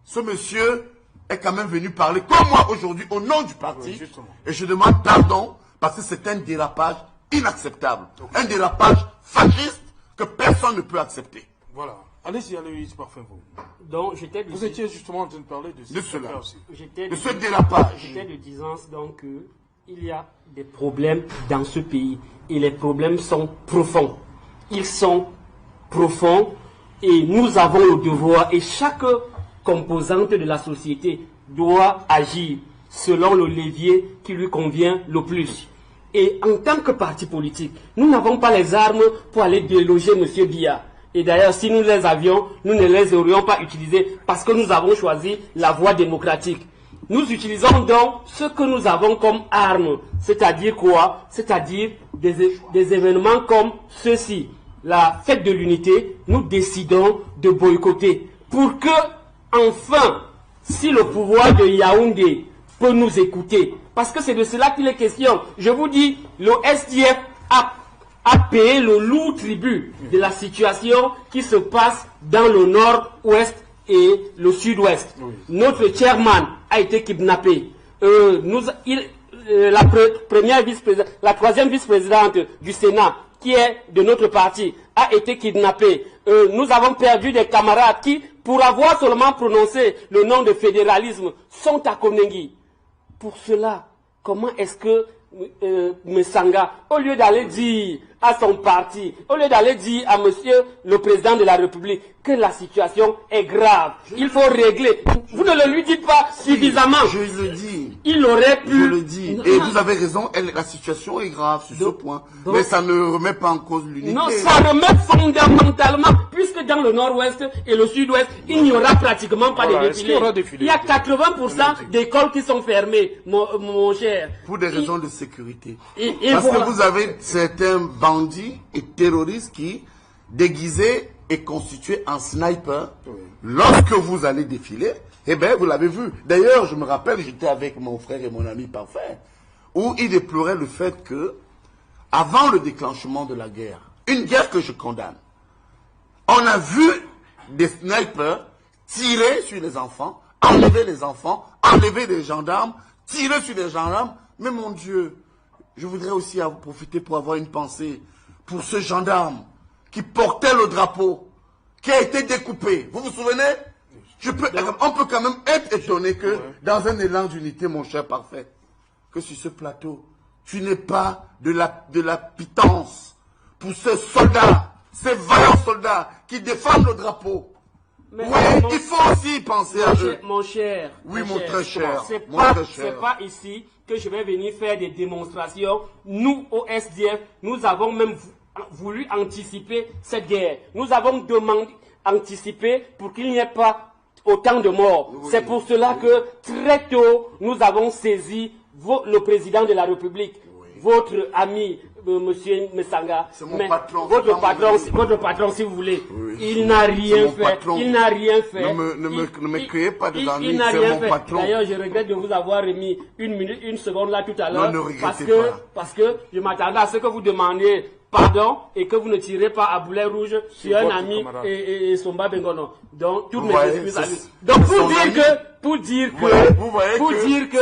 ce monsieur est quand même venu parler comme moi aujourd'hui au nom du parti. Et je demande pardon parce que c'est un dérapage inacceptable. Un dérapage fasciste que personne ne peut accepter. Voilà. Allez-y, allez-y, parfait. Donc, vous étiez justement en train de parler de cela. De ce dérapage. J'étais de disant donc qu'il y a des problèmes dans ce pays. Et les problèmes sont profonds. Ils sont profonds et nous avons le devoir, et chaque composante de la société doit agir selon le levier qui lui convient le plus. Et en tant que parti politique, nous n'avons pas les armes pour aller déloger M. Biya. Et d'ailleurs, si nous les avions, nous ne les aurions pas utilisés parce que nous avons choisi la voie démocratique. Nous utilisons donc ce que nous avons comme arme. C'est-à-dire quoi? C'est-à-dire des événements comme ceci. La fête de l'unité, nous décidons de boycotter pour que, enfin, si le pouvoir de Yaoundé peut nous écouter, parce que c'est de cela qu'il est question. Je vous dis, le SDF a payé le lourd tribut de la situation qui se passe dans le nord-ouest et le sud-ouest. Notre chairman a été kidnappé. La troisième vice-présidente du Sénat, qui est de notre parti, a été kidnappée. Nous avons perdu des camarades qui, pour avoir seulement prononcé le nom de fédéralisme, sont à Konengi. Pour cela, comment est-ce que Messanga, au lieu d'aller dire à son parti, au lieu d'aller dire à monsieur le président de la République que la situation est grave, il faut régler. Vous ne le lui dites pas suffisamment. Je le dis. Il aurait pu. Je le dis. Et vous avez raison, la situation est grave sur ce point. Mais ça ne remet pas en cause l'unité. Non, ça remet fondamentalement, puisque dans le nord-ouest et le sud-ouest, il n'y aura pratiquement pas de défilés. Il y a 80% d'écoles qui sont fermées, mon cher. Pour des raisons de sécurité. Parce que vous avez certains bandits et terroristes qui, déguisés et constitués en sniper, lorsque vous allez défiler, eh bien, vous l'avez vu. D'ailleurs, je me rappelle, j'étais avec mon frère et mon ami Parfait, où il déplorait le fait que, avant le déclenchement de la guerre, une guerre que je condamne, on a vu des snipers tirer sur les enfants, enlever les enfants, enlever les gendarmes, tirer sur les gendarmes. Mais mon Dieu, je voudrais aussi en profiter pour avoir une pensée pour ce gendarme qui portait le drapeau, qui a été découpé. Vous vous souvenez? On peut quand même être étonné que, dans un élan d'unité, mon cher Parfait, que sur ce plateau, tu n'aies pas de la pitance pour ces soldats, ces vaillants soldats qui défendent le drapeau. Mais oui, il faut aussi penser à eux. Mon cher. Oui, mon très cher. C'est pas ici que je vais venir faire des démonstrations. Nous, au SDF, nous avons même voulu anticiper cette guerre. Nous avons demandé, anticiper pour qu'il n'y ait pas autant de morts. Oui. C'est pour cela que très tôt, nous avons saisi le président de la République, votre ami, monsieur Messanga, mon patron, votre patron, si vous voulez. Oui. Il n'a rien fait. Patron. Il n'a rien fait. Ne me créez pas de danger. Il n'a rien fait. Patron. D'ailleurs, je regrette de vous avoir remis une seconde là tout à l'heure. Parce que je m'attendais à ce que vous demandiez pardon et que vous ne tirez pas à boulet rouge sur un ami et Somba Bengono. Donc, toutes mes excuses à lui. Donc, pour dire que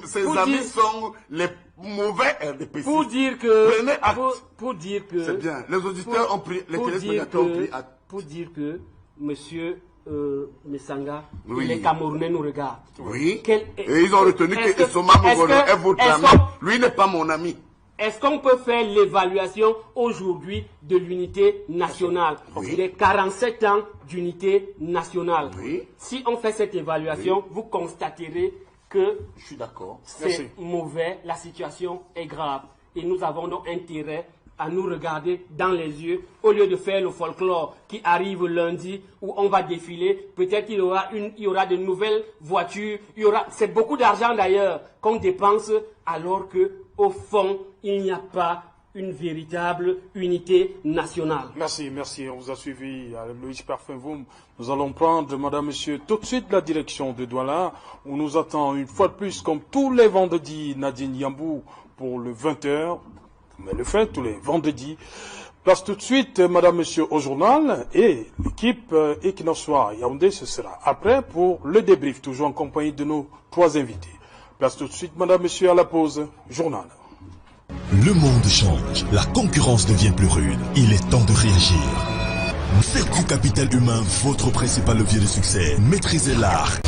ces amis sont les mauvais RDPC. Pour dire que c'est bien. Les auditeurs ont pris, les téléspectateurs ont pris acte. Pour dire que monsieur Messanga, les Camerounais nous regardent. Oui. Et ils ont retenu que Soma Mogono est votre ami. Lui n'est pas mon ami. Est-ce qu'on peut faire l'évaluation aujourd'hui de l'unité nationale, les 47 ans d'unité nationale? Si on fait cette évaluation, vous constaterez que je suis d'accord. C'est mauvais, la situation est grave. Et nous avons donc intérêt à nous regarder dans les yeux, au lieu de faire le folklore qui arrive lundi, où on va défiler. Peut-être il y aura de nouvelles voitures, c'est beaucoup d'argent d'ailleurs qu'on dépense, alors que au fond, il n'y a pas une véritable unité nationale. Merci, merci. On vous a suivi, Loïs Parfum-Voum. Nous allons prendre, madame, monsieur, tout de suite la direction de Douala, où nous attend une fois de plus, comme tous les vendredis, Nadine Yambou pour le 20h. Mais le fait, tous les vendredis. Place tout de suite, madame, monsieur, au journal. Et l'équipe Equinox Yaoundé, ce sera après pour le débrief, toujours en compagnie de nos 3 invités. Place tout de suite, madame, monsieur, à la pause. Journal. Le monde change, la concurrence devient plus rude. Il est temps de réagir. Faites du capital humain votre principal levier de succès. Maîtrisez l'art.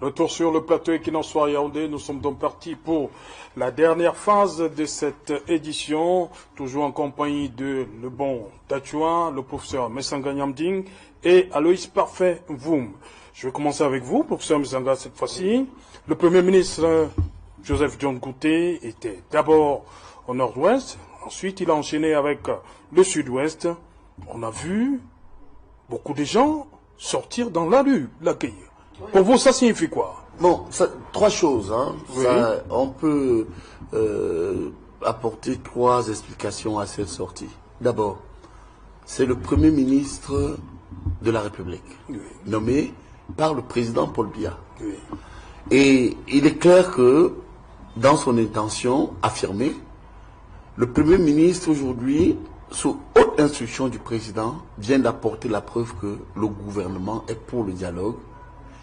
Retour sur le plateau Equinox Yaoundé. Nous sommes donc partis pour la dernière phase de cette édition, toujours en compagnie de le bon Tachouan, le professeur Messanga Nyamding et Aloïs Parfum-Voum. Je vais commencer avec vous, professeur Messanga, cette fois-ci. Le Premier ministre Joseph John Gouté était d'abord au nord-ouest, ensuite il a enchaîné avec le sud-ouest. On a vu beaucoup de gens sortir dans la rue, l'accueillir. Pour vous, ça signifie quoi? Bon, 3 choses. Hein. Oui. On peut apporter 3 explications à cette sortie. D'abord, c'est le Premier ministre de la République, nommé par le président Paul Biya. Oui. Et il est clair que, dans son intention affirmée, le Premier ministre aujourd'hui, sous haute instruction du président, vient d'apporter la preuve que le gouvernement est pour le dialogue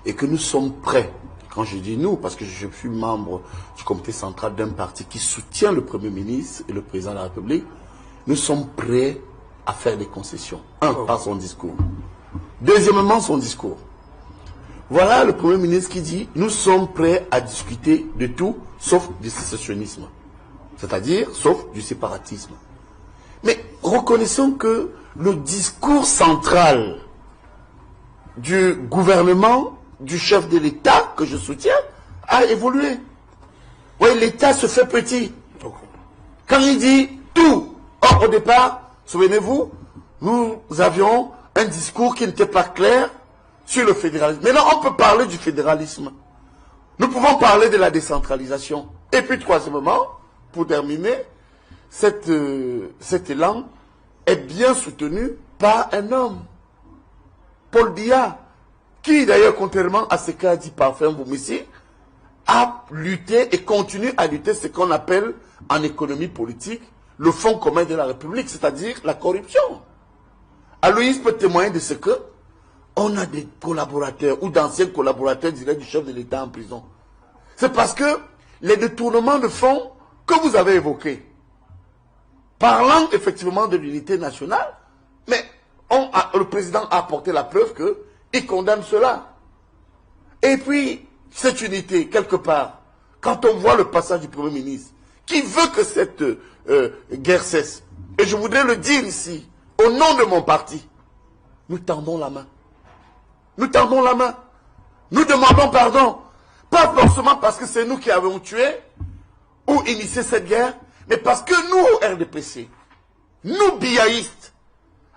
et que nous sommes prêts. Quand je dis nous, parce que je suis membre du comité central d'un parti qui soutient le Premier ministre et le président de la République, nous sommes prêts à faire des concessions. Par son discours. Deuxièmement, son discours. Voilà le Premier ministre qui dit « Nous sommes prêts à discuter de tout, sauf du sécessionnisme. » C'est-à-dire, sauf du séparatisme. Mais reconnaissons que le discours central du gouvernement, du chef de l'État, que je soutiens, a évolué. Oui, l'État se fait petit. Quand il dit tout, or au départ, souvenez-vous, nous avions un discours qui n'était pas clair sur le fédéralisme. Maintenant, on peut parler du fédéralisme. Nous pouvons parler de la décentralisation. Et puis, troisièmement, pour terminer, cet élan est bien soutenu par un homme, Paul Biya, qui d'ailleurs, contrairement à ce qu'a dit Parfum-Voum ici, a lutté et continue à lutter ce qu'on appelle en économie politique le fonds commun de la République, c'est-à-dire la corruption. Aloïs peut témoigner de ce que on a des collaborateurs ou d'anciens collaborateurs directs du chef de l'État en prison. C'est parce que les détournements de fonds que vous avez évoqués, parlant effectivement de l'unité nationale, mais le président a apporté la preuve qu'il condamne cela. Et puis, cette unité, quelque part, quand on voit le passage du Premier ministre, qui veut que cette guerre cesse, et je voudrais le dire ici, au nom de mon parti, nous tendons la main. Nous tendons la main. Nous demandons pardon. Pas forcément parce que c'est nous qui avons tué ou initié cette guerre, mais parce que nous, au RDPC, nous, biaïstes,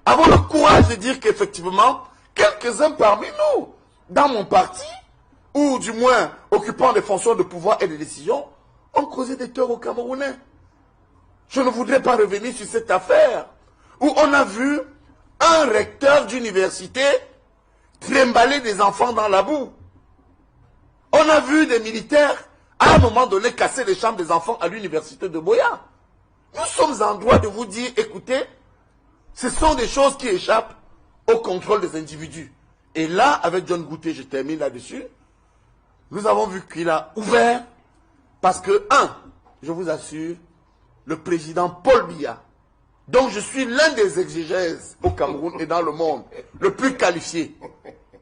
avons le courage de dire qu'effectivement, quelques-uns parmi nous, dans mon parti, ou du moins occupant des fonctions de pouvoir et de décision, ont causé des torts aux Camerounais. Je ne voudrais pas revenir sur cette affaire où on a vu un recteur d'université trimballer des enfants dans la boue. On a vu des militaires, à un moment donné, casser les chambres des enfants à l'université de Boya. Nous sommes en droit de vous dire, écoutez, ce sont des choses qui échappent au contrôle des individus. Et là, avec John Gouté, je termine là-dessus, nous avons vu qu'il a ouvert, parce que, je vous assure, le président Paul Biya, dont je suis l'un des exégèses au Cameroun et dans le monde, le plus qualifié,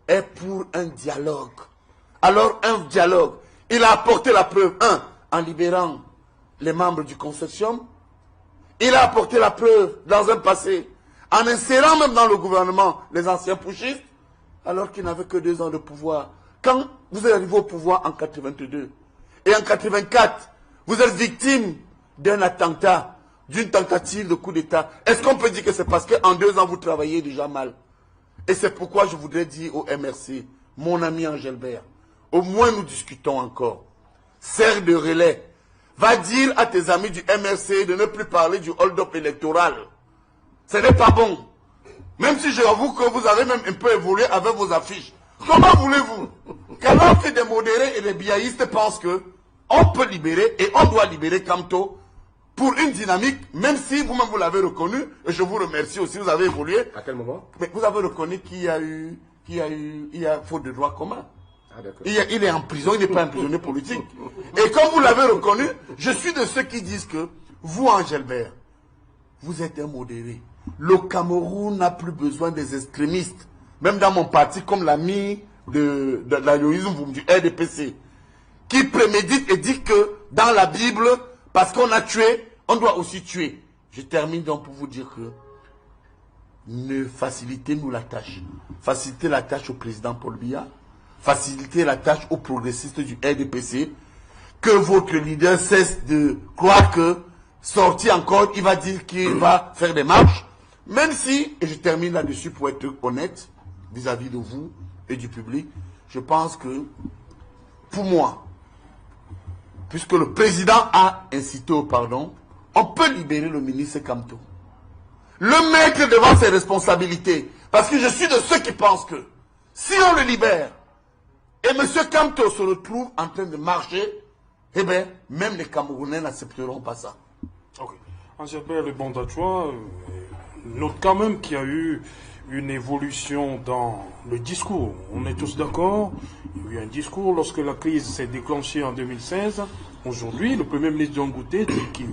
est pour un dialogue. Alors, un dialogue, il a apporté la preuve, en libérant les membres du consortium, il a apporté la preuve dans un passé, en insérant même dans le gouvernement les anciens putschistes, alors qu'il n'avait que 2 ans de pouvoir. Quand vous êtes arrivé au pouvoir en 82 et en 84, vous êtes victime d'un attentat, d'une tentative de coup d'État. Est-ce qu'on peut dire que c'est parce qu'en 2 ans, vous travaillez déjà mal? Et c'est pourquoi je voudrais dire au MRC, mon ami Angelbert, au moins nous discutons encore. Serre de relais. Va dire à tes amis du MRC de ne plus parler du hold-up électoral. Ce n'est pas bon. Même si j'avoue que vous avez même un peu évolué avec vos affiches. Comment voulez-vous qu'alors que des modérés et des biaïstes pensent que on peut libérer et on doit libérer Kamto pour une dynamique, même si vous-même vous l'avez reconnu, et je vous remercie aussi, vous avez évolué. À quel moment? Mais vous avez reconnu qu'il y a faute de droit commun. Ah, d'accord. Il est en prison, il n'est pas un prisonnier politique. Et comme vous l'avez reconnu, je suis de ceux qui disent que vous, Angelbert, vous êtes un modéré. Le Cameroun n'a plus besoin des extrémistes. Même dans mon parti, comme l'ami de l'ayouisme du RDPC, qui prémédite et dit que dans la Bible, parce qu'on a tué, on doit aussi tuer. Je termine donc pour vous dire que ne facilitez-nous la tâche. Facilitez la tâche au président Paul Biya, facilitez la tâche aux progressistes du RDPC, que votre leader cesse de croire que, sorti encore, il va dire qu'il va faire des marches, même si, et je termine là-dessus pour être honnête, vis-à-vis de vous et du public, je pense que, pour moi, puisque le président a incité au pardon, on peut libérer le ministre Kamto. Le mettre devant ses responsabilités. Parce que je suis de ceux qui pensent que, si on le libère, et M. Kamto se retrouve en train de marcher, eh bien, même les Camerounais n'accepteront pas ça. Ok. Angelbert Le Bondachois note quand même qu'il y a eu une évolution dans le discours. On est tous d'accord. Il y a eu un discours lorsque la crise s'est déclenchée en 2016. Aujourd'hui, le Premier ministre John Gouté dit que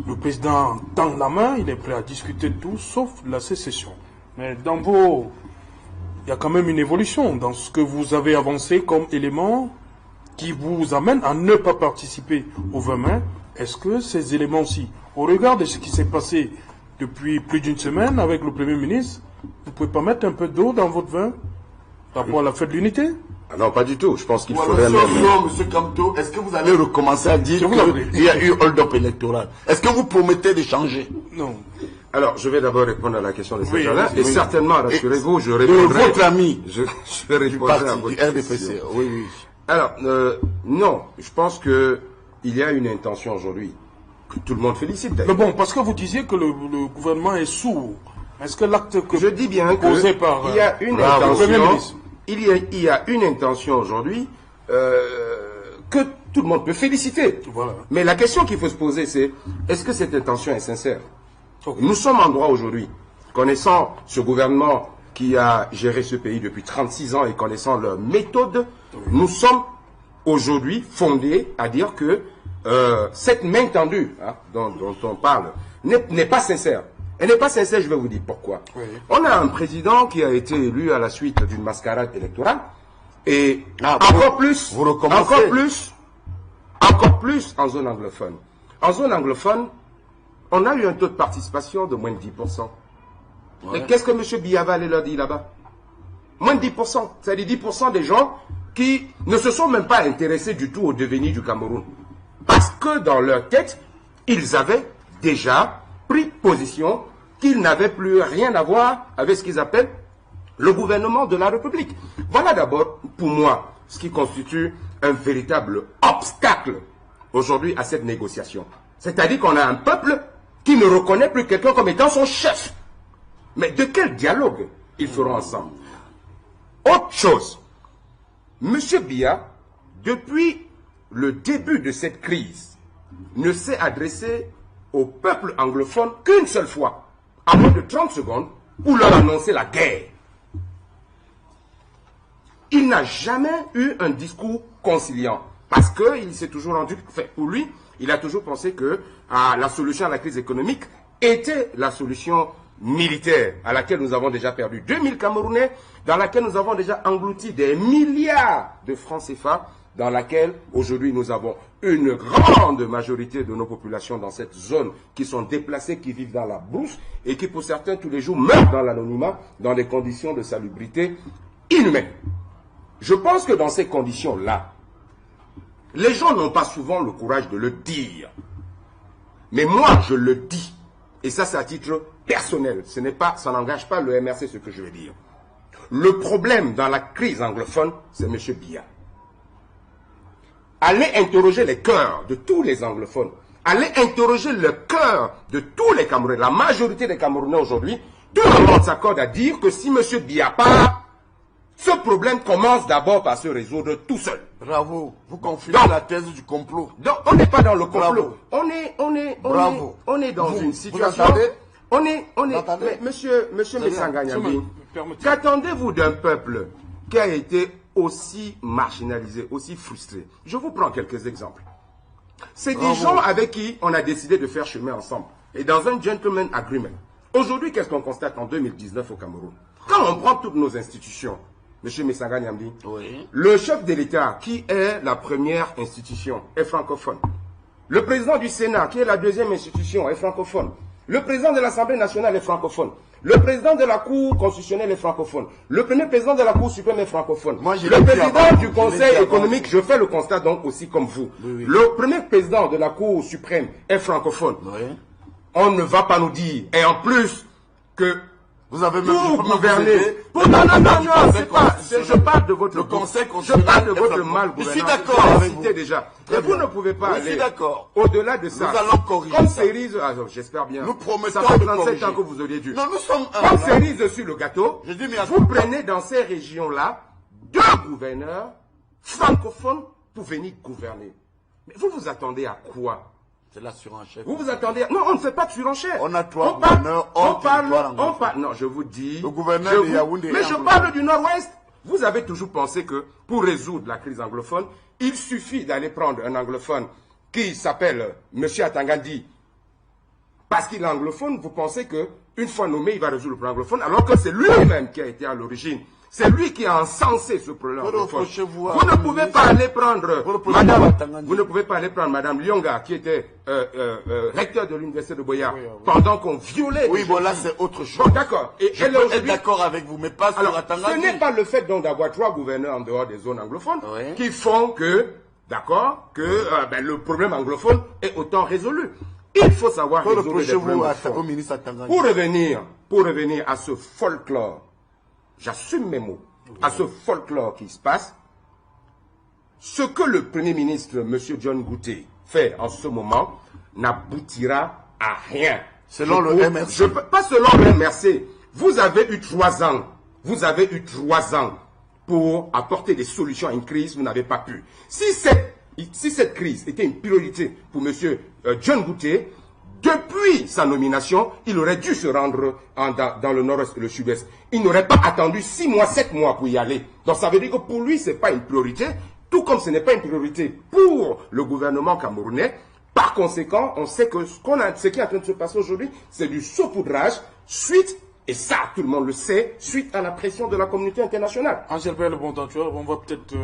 le président tend la main, il est prêt à discuter de tout, sauf la sécession. Mais dans vos... Il y a quand même une évolution dans ce que vous avez avancé comme élément qui vous amène à ne pas participer au 20 mai. Est-ce que ces éléments-ci, au regard de ce qui s'est passé depuis plus d'une semaine avec le Premier ministre, vous pouvez pas mettre un peu d'eau dans votre vin par rapport à la fête de l'unité? Ah non, pas du tout. Je pense qu'il faudrait... Non, M. Kamto, est-ce que vous allez recommencer à dire qu'il y a eu hold-up électoral? Est-ce que vous promettez de changer? Non. Alors, je vais d'abord répondre à la question de ces gens-là. Et certainement, rassurez-vous, je répondrai... Votre ami je répondrai à votre RDPC. Oui, oui. Alors, non. Je pense qu'il y a une intention aujourd'hui que tout le monde félicite. Mais bon, parce que vous disiez que le gouvernement est sourd. Est-ce que l'acte que je dis bien posé par il y a une intention, il y a une intention aujourd'hui que tout le monde peut féliciter. Voilà. Mais la question qu'il faut se poser, c'est est-ce que cette intention est sincère? Okay. Nous sommes en droit aujourd'hui, connaissant ce gouvernement qui a géré ce pays depuis 36 ans et connaissant leur méthode, nous sommes aujourd'hui fondés à dire que cette main tendue dont on parle n'est pas sincère. Elle n'est pas sincère, je vais vous dire pourquoi. Oui. On a un président qui a été élu à la suite d'une mascarade électorale et encore plus en zone anglophone. En zone anglophone, on a eu un taux de participation de moins de 10%. Ouais. Et qu'est-ce que M. Biya va aller leur dire là-bas? Moins de 10%. C'est-à-dire 10% des gens qui ne se sont même pas intéressés du tout au devenir du Cameroun. Parce que dans leur tête, ils avaient déjà pris position qu'ils n'avaient plus rien à voir avec ce qu'ils appellent le gouvernement de la République. Voilà d'abord, pour moi, ce qui constitue un véritable obstacle aujourd'hui à cette négociation. C'est-à-dire qu'on a un peuple qui ne reconnaît plus quelqu'un comme étant son chef. Mais de quel dialogue ils feront ensemble? Autre chose, M. Biya, depuis le début de cette crise, ne s'est adressé au peuple anglophone qu'une seule fois, à moins de 30 secondes, pour leur annoncer la guerre. Il n'a jamais eu un discours conciliant, parce qu'il s'est toujours rendu, pour lui, il a toujours pensé que la solution à la crise économique était la solution militaire, à laquelle nous avons déjà perdu 2000 Camerounais, dans laquelle nous avons déjà englouti des milliards de francs CFA, dans laquelle aujourd'hui nous avons une grande majorité de nos populations dans cette zone qui sont déplacées, qui vivent dans la brousse et qui pour certains tous les jours meurent dans l'anonymat, dans des conditions de salubrité inhumain. Je pense que dans ces conditions-là, les gens n'ont pas souvent le courage de le dire. Mais moi, je le dis. Et ça, c'est à titre personnel. Ça n'engage pas le MRC, ce que je vais dire. Le problème dans la crise anglophone, c'est M. Biya. Allez interroger les cœurs de tous les anglophones. Allez interroger le cœur de tous les Camerounais. La majorité des Camerounais aujourd'hui, tout le monde s'accorde à dire que si M. Biya part, ce problème commence d'abord par se résoudre tout seul. Bravo. Vous confirmez la thèse du complot. Donc, on n'est pas dans le complot. Bravo. On est dans une situation... Monsieur Messanga Nyambi, qu'attendez-vous d'un peuple qui a été aussi marginalisé, aussi frustré? Je vous prends quelques exemples. C'est des gens avec qui on a décidé de faire chemin ensemble. Et dans un gentleman agreement. Aujourd'hui, qu'est-ce qu'on constate en 2019 au Cameroun? Quand on prend toutes nos institutions, M. Messanga Nyambi, le chef de l'État, qui est la première institution, est francophone. Le président du Sénat, qui est la deuxième institution, est francophone. Le président de l'Assemblée nationale est francophone. Le président de la Cour constitutionnelle est francophone. Le premier président de la Cour suprême est francophone. Le président du Conseil économique, je fais le constat donc aussi comme vous. Le premier président de la Cour suprême est francophone. On ne va pas nous dire, et en plus, que vous avez même pour gouverner. Non, c'est pas. Je parle de votre mal gouvernance. Je suis d'accord avec vous. Déjà. Et vous ne pouvez pas aller au-delà de ça. Nous allons corriger. Comme cerise, j'espère bien. Nous promettons ça fait 37 ans que vous auriez dû. Non, nous sommes comme cerise sur le gâteau. Vous prenez dans ces régions-là 2 gouverneurs francophones pour venir gouverner. Mais vous vous attendez à quoi? C'est la surenchère. Vous vous attendez à... Non, on ne fait pas de surenchère. On a 3 gouverneurs hors territoire anglophone. Non, je vous dis... Le gouverneur de Yaoundé. Mais je parle du Nord-Ouest. Vous avez toujours pensé que pour résoudre la crise anglophone, il suffit d'aller prendre un anglophone qui s'appelle M. Atangandi. Parce qu'il est anglophone, vous pensez que une fois nommé, il va résoudre le problème anglophone, alors que c'est lui-même qui a été à l'origine. C'est lui qui a encensé ce problème anglophone. Vous ne pouvez pas aller prendre Madame Lyonga, qui était recteur de l'université de Boya, pendant qu'on violait... Oui, bon là c'est autre chose. Bon, d'accord. Et je peux être d'accord avec vous, mais pas sur Atangandi. Ce n'est pas le fait donc d'avoir 3 gouverneurs en dehors des zones anglophones qui font que, d'accord, que le problème anglophone est autant résolu. Il faut savoir résoudre les problèmes. Pour revenir à ce folklore, j'assume mes mots, à ce folklore qui se passe, ce que le Premier ministre, M. John Gouté, fait en ce moment, n'aboutira à rien. Selon le MRC. Pas selon le MRC. Vous avez eu 3 ans. Vous avez eu 3 ans pour apporter des solutions à une crise, vous n'avez pas pu. Si cette crise était une priorité pour M. John Gouté, depuis sa nomination, il aurait dû se rendre dans le nord-est et le sud-est. Il n'aurait pas attendu 6 mois, 7 mois pour y aller. Donc ça veut dire que pour lui, ce n'est pas une priorité, tout comme ce n'est pas une priorité pour le gouvernement camerounais. Par conséquent, on sait que ce qui est en train de se passer aujourd'hui, c'est du saupoudrage suite, et ça tout le monde le sait, suite à la pression de la communauté internationale. Angèle Bontantueur, on va peut-être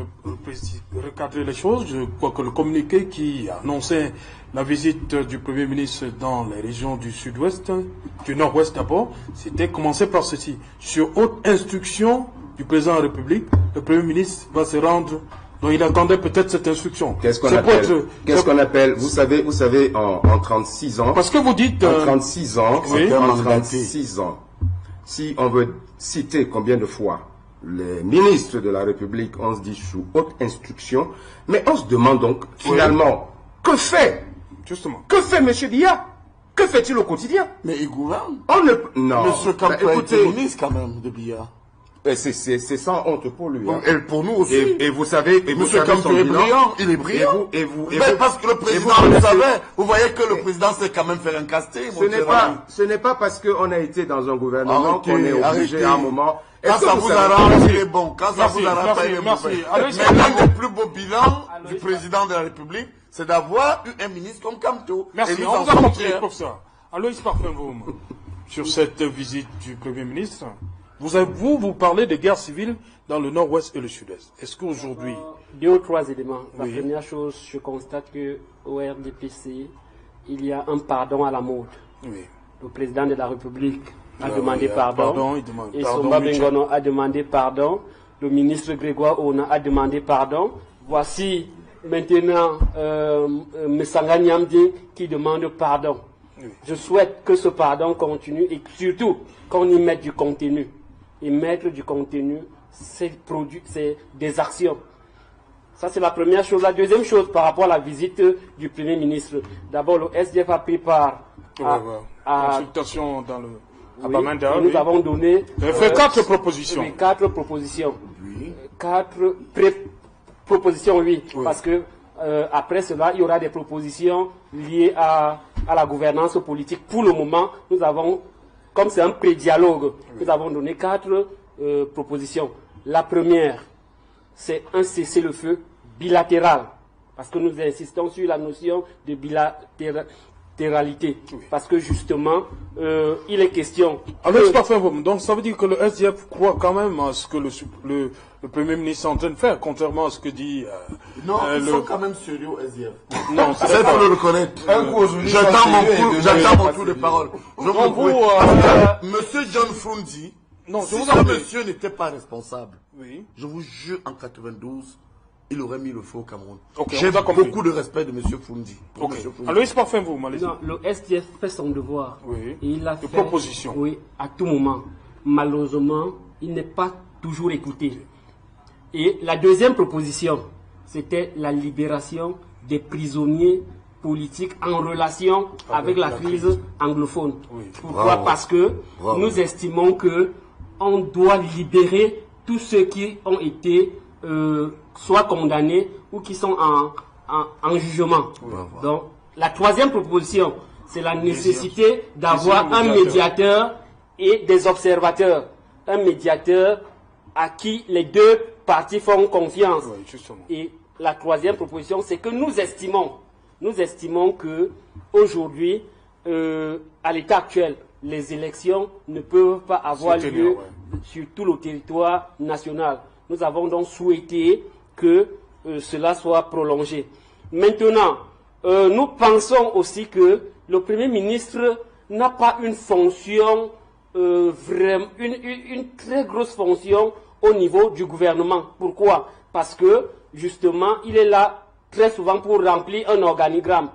recadrer les choses. Je crois que le communiqué qui annonçait la visite du Premier ministre dans les régions du sud-ouest, du nord-ouest d'abord, c'était commencé par ceci. Sur haute instruction du président de la République, le Premier ministre va se rendre. Donc il attendait peut-être cette instruction. Qu'est-ce qu'on appelle, vous savez, en 36 ans. Parce que vous dites. En 36 ans, si on veut citer combien de fois les ministres de la République, on se dit sous haute instruction, mais on se demande donc, finalement, que fait M. Biya? Que fait-il au quotidien? Mais il gouverne. Non. Monsieur Kamto a été ministre quand même de Biya. C'est sans honte pour lui. Hein. Et pour nous aussi. Et vous savez, Monsieur Kamto est brillant, il est brillant. Mais parce que le président le savait, vous voyez que le président sait quand même faire un casting. Ce n'est pas parce qu'on a été dans un gouvernement qu'on est obligé à un moment. Quand ça vous arrange, il est bon. Quand ça vous arrange, il est mauvais. Mais l'un des plus beaux bilans du président de la République, c'est d'avoir eu un ministre comme Kamto. Merci, on vous a compris pour ça. Aloïs Parfum, sur cette visite du Premier ministre, vous parlez de guerre civile dans le nord-ouest et le sud-est. Est-ce qu'aujourd'hui... 2 ou 3 éléments. La première chose, je constate qu'au RDPC, il y a un pardon à la mode. Oui. Le président de la République a demandé pardon. Il demande et Somba Bengono a demandé pardon. le ministre Grégoire Ona a demandé pardon. Voici maintenant Messanga Nyamdi qui demande pardon. Je souhaite que ce pardon continue et surtout qu'on y mette du contenu. Et mettre du contenu, c'est des actions. Ça, c'est la première chose. La deuxième chose, par rapport à la visite du Premier ministre. D'abord, le SDF a pris part à consultation dans le... nous avons donné... fait 4 propositions. 4 propositions. 4 propositions, oui. Parce que après cela, il y aura des propositions liées à la gouvernance politique. Pour le moment, nous avons, comme c'est un pré-dialogue, nous avons donné 4 propositions. La première, c'est un cessez-le-feu bilatéral. Parce que nous insistons sur la notion de bilatéralité. Parce que justement, il est question... Alors, donc ça veut dire que le SDF croit quand même à ce que le Premier ministre est en train de faire, contrairement à ce que dit... non, ils sont quand même sérieux au SDF. Non, c'est pour le reconnaître. J'attends mon tour de parole. Monsieur John Frundi, si ce monsieur n'était pas responsable, je vous jure, en 92, il aurait mis le feu au Cameroun. J'ai beaucoup de respect de monsieur Frundi. Alors, c'est parfait, vous, Malaisie. Non, le SDF fait son devoir. Et il a fait propositions. Oui, à tout moment. Malheureusement, il n'est pas toujours écouté. Et la deuxième proposition, c'était la libération des prisonniers politiques en relation avec la crise anglophone. Pourquoi? Parce que nous estimons que on doit libérer tous ceux qui ont été soit condamnés ou qui sont en jugement. Donc, la troisième proposition, c'est la nécessité d'avoir un médiateur et des observateurs. Un médiateur à qui les deux parties font confiance. Et la troisième proposition, c'est que nous estimons que aujourd'hui, à l'état actuel, les élections ne peuvent pas avoir lieu sur tout le territoire national. Nous avons donc souhaité que cela soit prolongé. Maintenant, nous pensons aussi que le Premier ministre n'a pas une fonction, vraiment, une très grosse fonction au niveau du gouvernement. Pourquoi? Parce que, justement, il est là très souvent pour remplir un organigramme.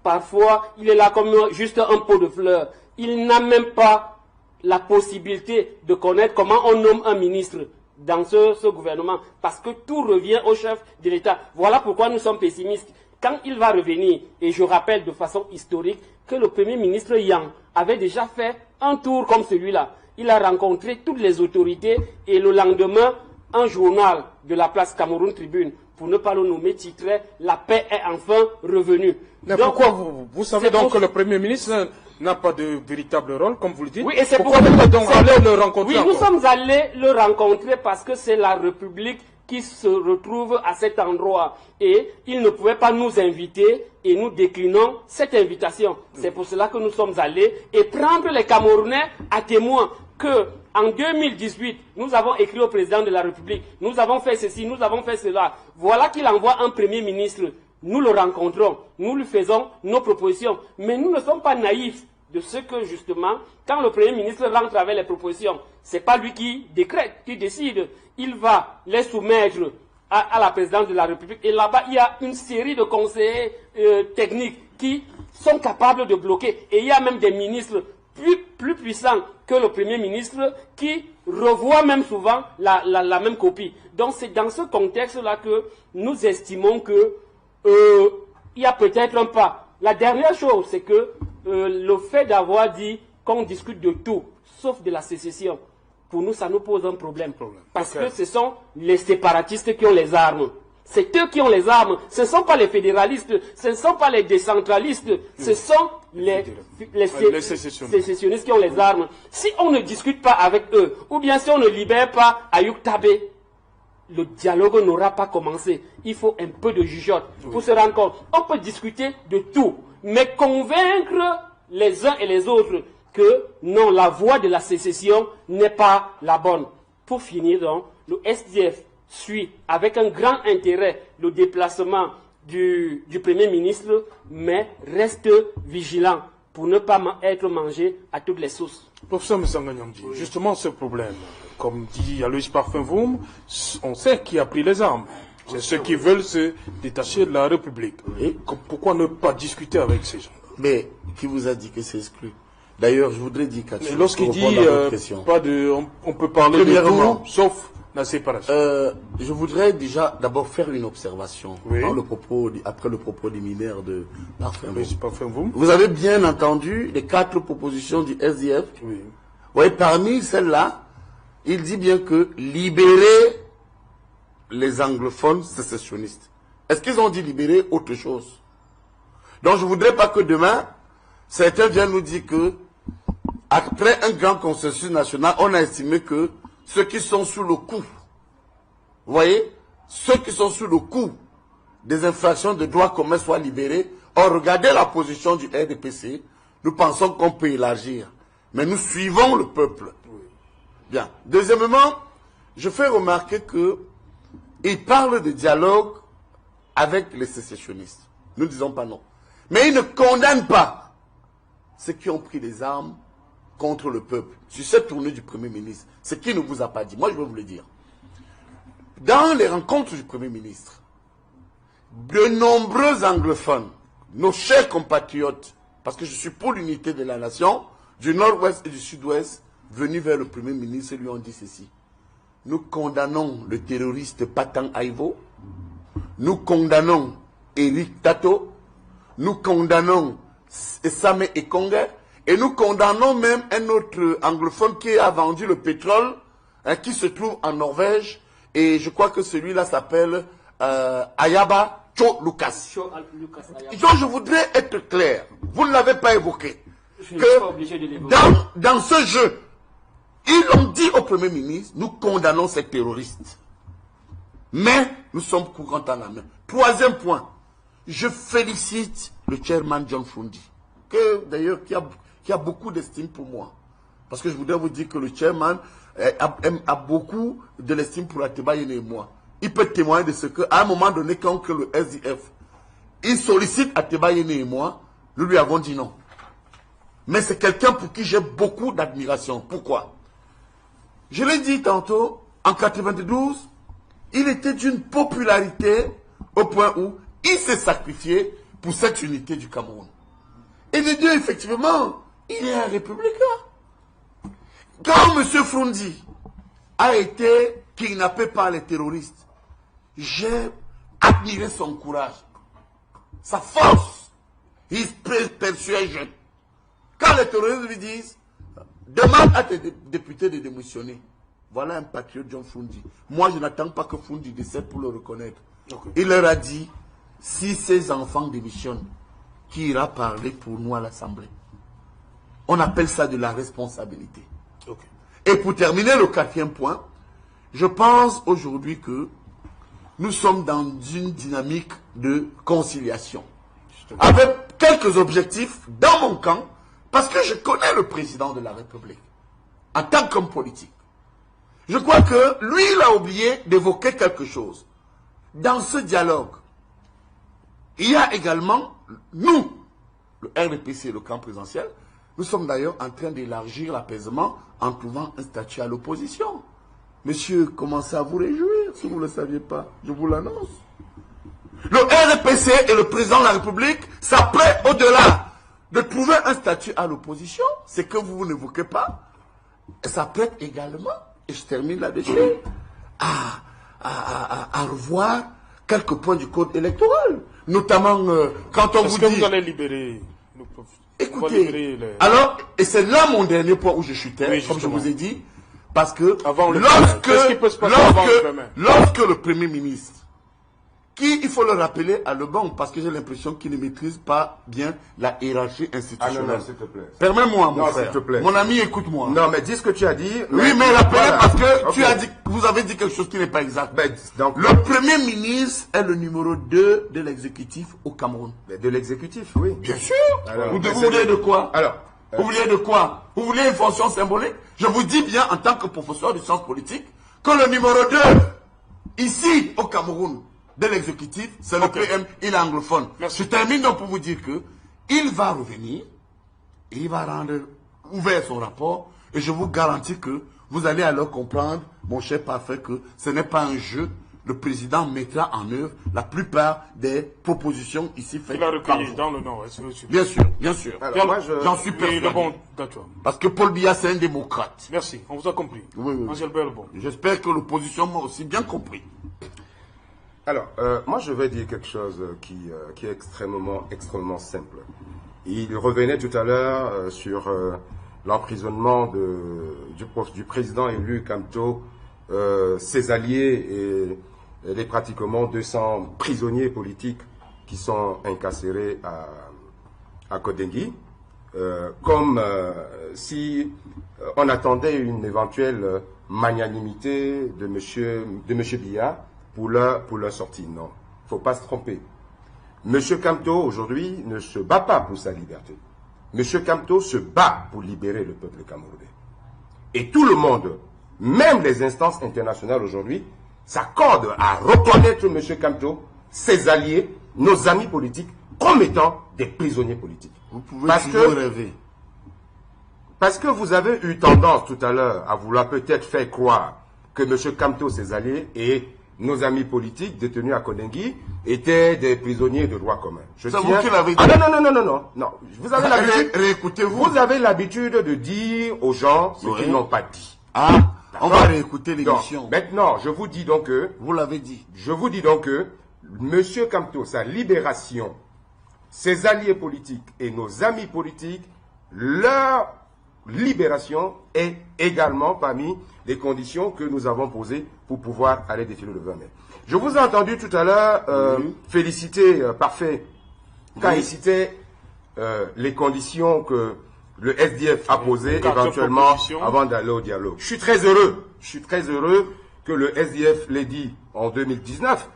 Parfois, il est là comme juste un pot de fleurs. Il n'a même pas la possibilité de connaître comment on nomme un ministre dans ce gouvernement, parce que tout revient au chef de l'État. Voilà pourquoi nous sommes pessimistes. Quand il va revenir, et je rappelle de façon historique que le Premier ministre Yang avait déjà fait un tour comme celui-là. Il a rencontré toutes les autorités et le lendemain, un journal de la place Cameroun Tribune, pour ne pas le nommer, titrait « La paix est enfin revenue ». Mais donc, pourquoi vous savez donc que le Premier ministre n'a pas de véritable rôle, comme vous le dites? Oui, et c'est pourquoi vous êtes donc allé le rencontrer? Oui, nous sommes allés le rencontrer parce que c'est la République qui se retrouve à cet endroit. Et il ne pouvait pas nous inviter et nous déclinons cette invitation. C'est pour cela que nous sommes allés et prendre les Camerounais à témoin que en 2018, nous avons écrit au président de la République, nous avons fait ceci, nous avons fait cela. Voilà qu'il envoie un Premier ministre. Nous le rencontrons, nous lui faisons nos propositions. Mais nous ne sommes pas naïfs de ce que, justement, quand le Premier ministre rentre avec les propositions, ce n'est pas lui qui décrète, qui décide. Il va les soumettre à la présidence de la République. Et là-bas, il y a une série de conseillers techniques qui sont capables de bloquer. Et il y a même des ministres plus puissants que le Premier ministre qui revoient même souvent la même copie. Donc c'est dans ce contexte-là que nous estimons que il y a peut-être un pas. La dernière chose, c'est que le fait d'avoir dit qu'on discute de tout, sauf de la sécession, pour nous, ça nous pose un problème. Parce que ce sont les séparatistes qui ont les armes. C'est eux qui ont les armes. Ce ne sont pas les fédéralistes, ce ne sont pas les décentralistes, ce sont les sécessionnistes qui ont les armes. Si on ne discute pas avec eux, ou bien si on ne libère pas Ayoub Tabé, le dialogue n'aura pas commencé. Il faut un peu de jugeote pour se rendre compte. On peut discuter de tout, mais convaincre les uns et les autres que non, la voie de la sécession n'est pas la bonne. Pour finir donc, le SDF suit avec un grand intérêt le déplacement du Premier ministre, mais reste vigilant pour ne pas être mangé à toutes les sauces. Professeur Msanganyamdi, justement ce problème, comme dit Aloïs Parfenvoum, on sait qui a pris les armes. C'est ceux qui veulent se détacher de la République. Et pourquoi ne pas discuter avec ces gens? Mais qui vous a dit que c'est exclu? D'ailleurs, je voudrais dire quelque chose. Lorsqu'il dit on peut parler de tout, sauf la séparation. Je voudrais déjà d'abord faire une observation après le propos des mineurs de Parfenvoum. Vous avez bien entendu les 4 propositions du SDF. Oui. Oui, parmi celles-là, il dit bien que libérer les anglophones sécessionnistes. Est-ce qu'ils ont dit libérer autre chose? Donc je ne voudrais pas que demain, certains viennent nous dire que, après un grand consensus national, on a estimé que ceux qui sont sous le coup, vous voyez, ceux qui sont sous le coup des infractions de droit commun soient libérés. Or, regardez la position du RDPC, nous pensons qu'on peut élargir. Mais nous suivons le peuple. Bien. Deuxièmement, je fais remarquer que il parle de dialogue avec les sécessionnistes. Nous ne disons pas non. Mais il ne condamne pas ceux qui ont pris les armes contre le peuple. Sur cette tournée du Premier ministre, ce qui ne vous a pas dit. Moi, je vais vous le dire. Dans les rencontres du Premier ministre, de nombreux anglophones, nos chers compatriotes, parce que je suis pour l'unité de la nation, du nord-ouest et du sud-ouest, venus vers le Premier ministre, lui ont dit ceci. Nous condamnons le terroriste Patan Aivo, nous condamnons Eric Tato, nous condamnons Same Ekonge, et nous condamnons même un autre anglophone qui a vendu le pétrole, qui se trouve en Norvège, et je crois que celui-là s'appelle Ayaba Cho Lucas. Donc je voudrais être clair, vous ne l'avez pas évoqué, que dans ce jeu, ils ont dit au Premier ministre, nous condamnons ces terroristes. Mais nous sommes courants à la main. Troisième point, je félicite le chairman John Fundi, d'ailleurs qui a beaucoup d'estime pour moi. Parce que je voudrais vous dire que le chairman a beaucoup de l'estime pour Ateba Yene et moi. Il peut témoigner de ce qu'à un moment donné, quand le SDF, il sollicite Ateba Yene et moi, nous lui avons dit non. Mais c'est quelqu'un pour qui j'ai beaucoup d'admiration. Pourquoi? Je l'ai dit tantôt, en 92, il était d'une popularité au point où il s'est sacrifié pour cette unité du Cameroun. Et de Dieu, effectivement, il est un républicain. Quand M. Fundi a été kidnappé par les terroristes, j'ai admiré son courage, sa force. Il persuade. Quand les terroristes lui disent, demande à tes députés de démissionner. Voilà un patriote John Fundi. Moi, je n'attends pas que Fundi décède pour le reconnaître. Okay. Il leur a dit, si ces enfants démissionnent, qui ira parler pour nous à l'Assemblée? On appelle ça de la responsabilité. Okay. Et pour terminer le 4e point, je pense aujourd'hui que nous sommes dans une dynamique de conciliation. Avec quelques objectifs dans mon camp, parce que je connais le président de la République, en tant qu'homme politique. Je crois que lui, il a oublié d'évoquer quelque chose. Dans ce dialogue, il y a également, nous, le RDPC et le camp présidentiel, nous sommes d'ailleurs en train d'élargir l'apaisement en trouvant un statut à l'opposition. Monsieur, commencez à vous réjouir, si vous ne le saviez pas, je vous l'annonce. Le RDPC et le président de la République s'apprêtent au-delà de trouver un statut à l'opposition, c'est que vous n'évoquez pas, s'apprête également, et je termine là-dessus, à revoir quelques points du code électoral. Notamment quand on vous dit... Est-ce que vous allez libérer... Écoutez, alors, et c'est là mon dernier point où je suis comme je vous ai dit, parce que lorsque le Premier ministre, qui, il faut le rappeler, a le bon, parce que j'ai l'impression qu'il ne maîtrise pas bien la hiérarchie institutionnelle. Ah non, s'il te plaît. Permets-moi, mon frère. S'il te plaît. Mon ami, écoute-moi. Non, mais dis ce que tu as dit. Oui, mais rappelez parce que tu as dit, vous avez dit quelque chose qui n'est pas exact. Donc, le Premier ministre est le numéro 2 de l'exécutif au Cameroun. De l'exécutif, oui. Bien sûr. Alors, vous voulez de quoi? Vous voulez de quoi? Vous voulez une fonction symbolique? Je vous dis bien, en tant que professeur de sciences politiques, que le numéro 2, ici, au Cameroun, de l'exécutif, c'est le PM, il est anglophone. Merci. Je termine donc pour vous dire que il va revenir et il va rendre ouvert son rapport. Et je vous garantis que vous allez alors comprendre, mon cher Parfait, que ce n'est pas un jeu. Le président mettra en œuvre la plupart des propositions ici faites. Il a recueilli dans le Nord. Bien sûr, bien sûr. J'en suis persuadé. Parce que Paul Biya, c'est un démocrate. Merci, on vous a compris. Oui. Angèle Belbon. J'espère que l'opposition m'a aussi bien compris. Alors, moi je vais dire quelque chose qui est extrêmement simple. Il revenait tout à l'heure sur l'emprisonnement du président élu Kamto, ses alliés et les pratiquement 200 prisonniers politiques qui sont incarcérés à Kodengui, comme si on attendait une éventuelle magnanimité de monsieur Biya pour leur sortie. Non, il ne faut pas se tromper. Monsieur Kamto, aujourd'hui, ne se bat pas pour sa liberté. Monsieur Kamto se bat pour libérer le peuple camerounais. Et tout le monde, même les instances internationales aujourd'hui, s'accordent à reconnaître M. Kamto, ses alliés, nos amis politiques, comme étant des prisonniers politiques. Vous pouvez toujours rêver. Parce que vous avez eu tendance tout à l'heure à vouloir peut-être faire croire que M. Kamto, ses alliés et nos amis politiques détenus à Kodengui étaient des prisonniers de droit commun. C'est vous qui l'avez dit. Non. Vous avez l'habitude. Réécoutez-vous. Vous avez l'habitude de dire aux gens ce qu'ils n'ont pas dit. Ah, on va réécouter l'émission. Maintenant, je vous dis donc que... Vous l'avez dit. Je vous dis donc que M. Kamto, sa libération, ses alliés politiques et nos amis politiques, leur libération est également parmi les conditions que nous avons posées pour pouvoir aller défiler le 20 mai. Je vous ai entendu tout à l'heure féliciter Parfait quand il citait les conditions que le SDF a posées éventuellement avant d'aller au dialogue. Je suis très heureux que le SDF l'ait dit en 2019.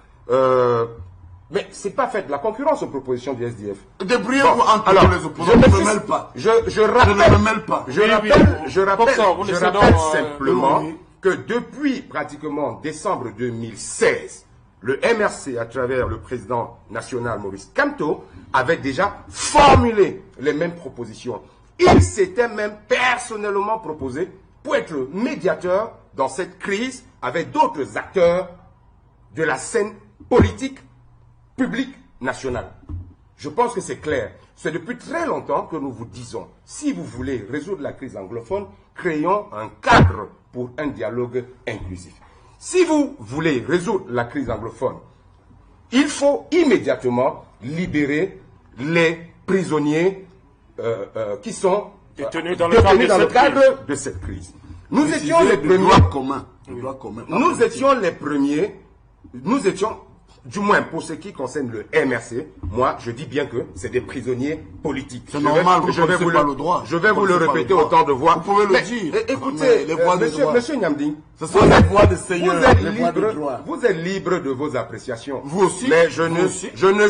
Mais c'est pas fait de la concurrence aux propositions du SDF. Débrouillez-vous entre les opposants. Je ne me mêle pas. Je rappelle simplement que depuis pratiquement décembre 2016, le MRC, à travers le président national Maurice Kamto, avait déjà formulé les mêmes propositions. Il s'était même personnellement proposé pour être médiateur dans cette crise avec d'autres acteurs de la scène politique publique nationale. Je pense que c'est clair. C'est depuis très longtemps que nous vous disons, si vous voulez résoudre la crise anglophone, créons un cadre pour un dialogue inclusif. Si vous voulez résoudre la crise anglophone, il faut immédiatement libérer les prisonniers qui sont détenus dans le cadre de cette crise. Nous étions les premiers. Nous étions, du moins pour ce qui concerne le MRC, moi je dis bien que c'est des prisonniers politiques. C'est normal, je vais vous le droit. Je vais vous le répéter autant de fois. Vous pouvez le dire. Écoutez, monsieur Nyamdi, ce sont les voix de Seigneur, vous êtes libre de vos appréciations. Vous aussi. Mais je ne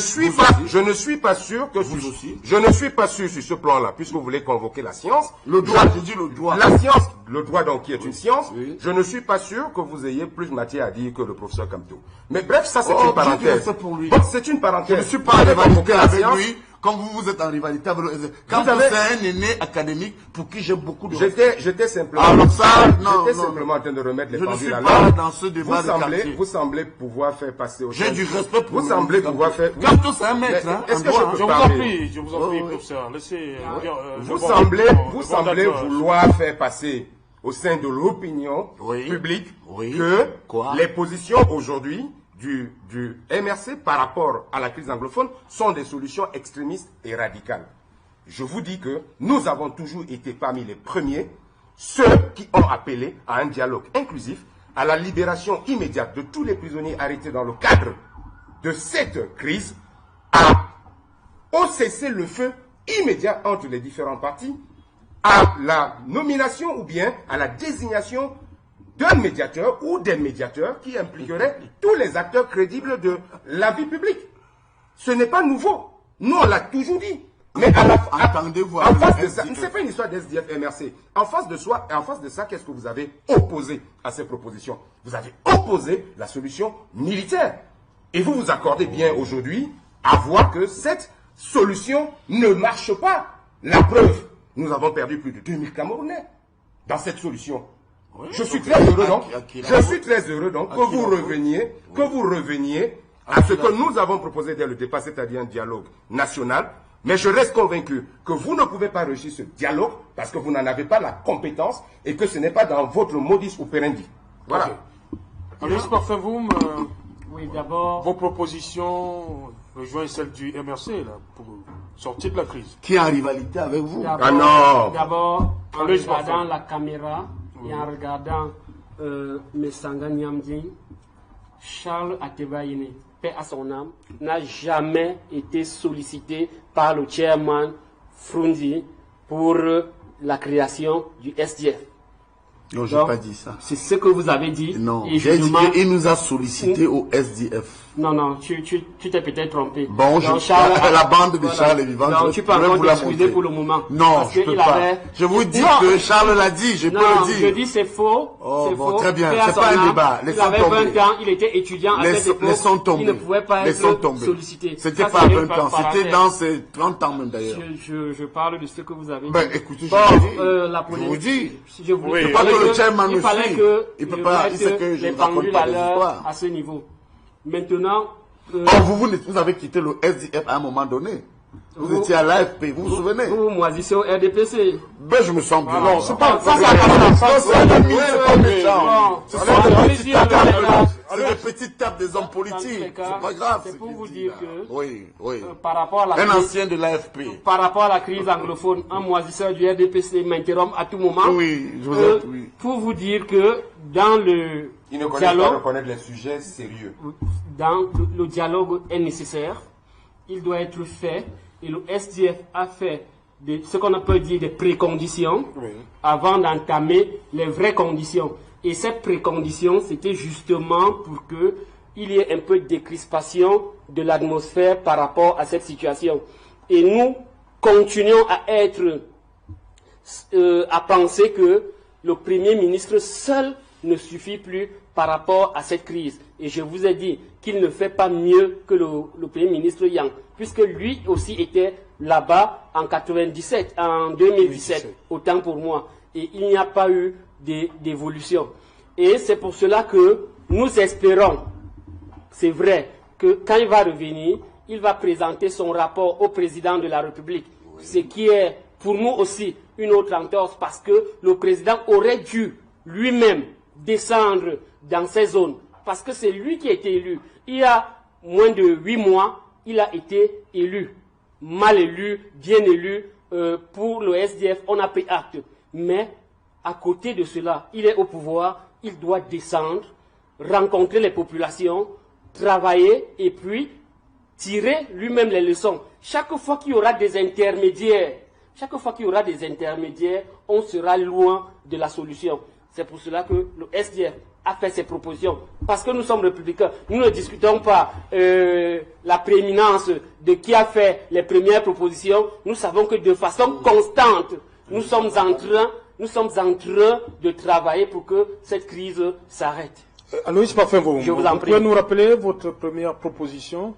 suis pas sûr que je ne suis pas sûr sur ce plan-là, puisque vous voulez convoquer la science. Le droit, je dis le droit. La science, le droit donc qui est une science, je ne suis pas sûr que vous ayez plus matière à dire que le professeur Kamto. Mais bref, ça c'est une parenthèse. C'est une parenthèse. Je ne suis pas en rivalité avec lui, comme vous êtes en rivalité avec le... Quand vous êtes un aîné académique pour qui j'ai beaucoup de respect. J'étais simplement en train de remettre les pendules à l'heure. Je ne suis pas dans ce débat de quartier. Vous semblez pouvoir faire passer au J'ai du respect pour vous. semblez pouvoir faire... Kamto, c'est un maître, hein. Est-ce que je vous en prie, professeur. Laissez... Vous semblez vouloir faire passer au sein de l'opinion publique que les positions aujourd'hui du MRC par rapport à la crise anglophone sont des solutions extrémistes et radicales. Je vous dis que nous avons toujours été parmi les premiers, ceux qui ont appelé à un dialogue inclusif, à la libération immédiate de tous les prisonniers arrêtés dans le cadre de cette crise, au cessez-le-feu immédiat entre les différents partis, à la nomination ou bien à la désignation d'un médiateur ou des médiateurs qui impliqueraient tous les acteurs crédibles de la vie publique. Ce n'est pas nouveau. Nous, on l'a toujours dit. Mais en face de ça, ce n'est pas une histoire d'SDF MRC. En face de ça, qu'est-ce que vous avez opposé à ces propositions? Vous avez opposé la solution militaire. Et vous vous accordez bien aujourd'hui à voir que cette solution ne marche pas. La preuve, nous avons perdu plus de 2000 Camerounais dans cette solution. Oui, je suis très heureux donc, que vous reveniez à ce que nous avons proposé dès le départ, c'est-à-dire un dialogue national. Mais je reste convaincu que vous ne pouvez pas réussir ce dialogue parce que vous n'en avez pas la compétence et que ce n'est pas dans votre modus operandi. Voilà. Okay. Alors, parfait-vous, oui, d'abord, vos propositions rejoignent celles du MRC là, pour sortir de la crise. Qui est en rivalité avec vous? Ah non. D'abord, en regardant la caméra et en regardant Messanga Nyamdi, Charles Atebaïne, paix à son âme, n'a jamais été sollicité par le chairman Frundi pour la création du SDF. Non, je n'ai pas dit ça. C'est ce que vous avez dit. Non, j'ai dit qu'il nous a sollicité au SDF. Non, non, tu t'es peut-être trompé. Bon, donc, Charles, la bande de Charles est vivante. Non, tu peux encore t'excuser pour le moment. Non, je peux pas. Je vous dis que Charles l'a dit, je peux le dire. Non, je dis c'est faux. Oh, c'est bon, faux. très bien, c'est pas un débat. Il avait 20 ans, il était étudiant à cette époque. Il ne pouvait pas être sollicité. C'était pas 20 ans, c'était dans ses 30 ans même d'ailleurs. Je parle de ce que vous avez dit. Ben, écoutez, je vous dis. Je voulais pas que le chairman me suive. Il peut pas, il sait que je ne raconte pas des histoires. À ce niveau. Maintenant, vous avez quitté le SDF à un moment donné. Vous étiez à l'AFP, vous vous souvenez? Vous moisissez au RDPC. Ben, je me sens bien. Non, c'est pas ça. C'est des petites tables des hommes politiques. C'est pas grave. C'est pour vous dire que, oui, par rapport à la un ancien de l'AFP. Par rapport à la crise anglophone, un moisisseur du RDPC m'interrompt à tout moment. Oui, je vous appuie. Pour vous dire que dans le dialogue, reconnaître les sujets sérieux. Dans le dialogue est nécessaire. Il doit être fait. Et le SDF a fait ce qu'on peut dire des préconditions avant d'entamer les vraies conditions. Et ces préconditions, c'était justement pour qu'il y ait un peu de décrispation de l'atmosphère par rapport à cette situation. Et nous continuons à penser que le Premier ministre seul ne suffit plus par rapport à cette crise. Et je vous ai dit qu'il ne fait pas mieux que le Premier ministre Yang, puisque lui aussi était là-bas en 2017, autant pour moi. Et il n'y a pas eu d'évolution. Et c'est pour cela que nous espérons, c'est vrai, que quand il va revenir, il va présenter son rapport au président de la République, ce qui est pour nous aussi une autre entorse, parce que le président aurait dû lui-même descendre dans ces zones, parce que c'est lui qui a été élu. Il y a moins de 8 mois, il a été élu, mal élu, bien élu. Pour le SDF, on a pris acte. Mais à côté de cela, il est au pouvoir, il doit descendre, rencontrer les populations, travailler et puis tirer lui-même les leçons. Chaque fois qu'il y aura des intermédiaires, on sera loin de la solution. C'est pour cela que le SDF a fait ses propositions. Parce que nous sommes républicains. Nous ne discutons pas la prééminence de qui a fait les premières propositions. Nous savons que de façon constante, nous sommes en train de travailler pour que cette crise s'arrête. Aloïs Parfait, je vous en prie. Vous pouvez nous rappeler votre première proposition?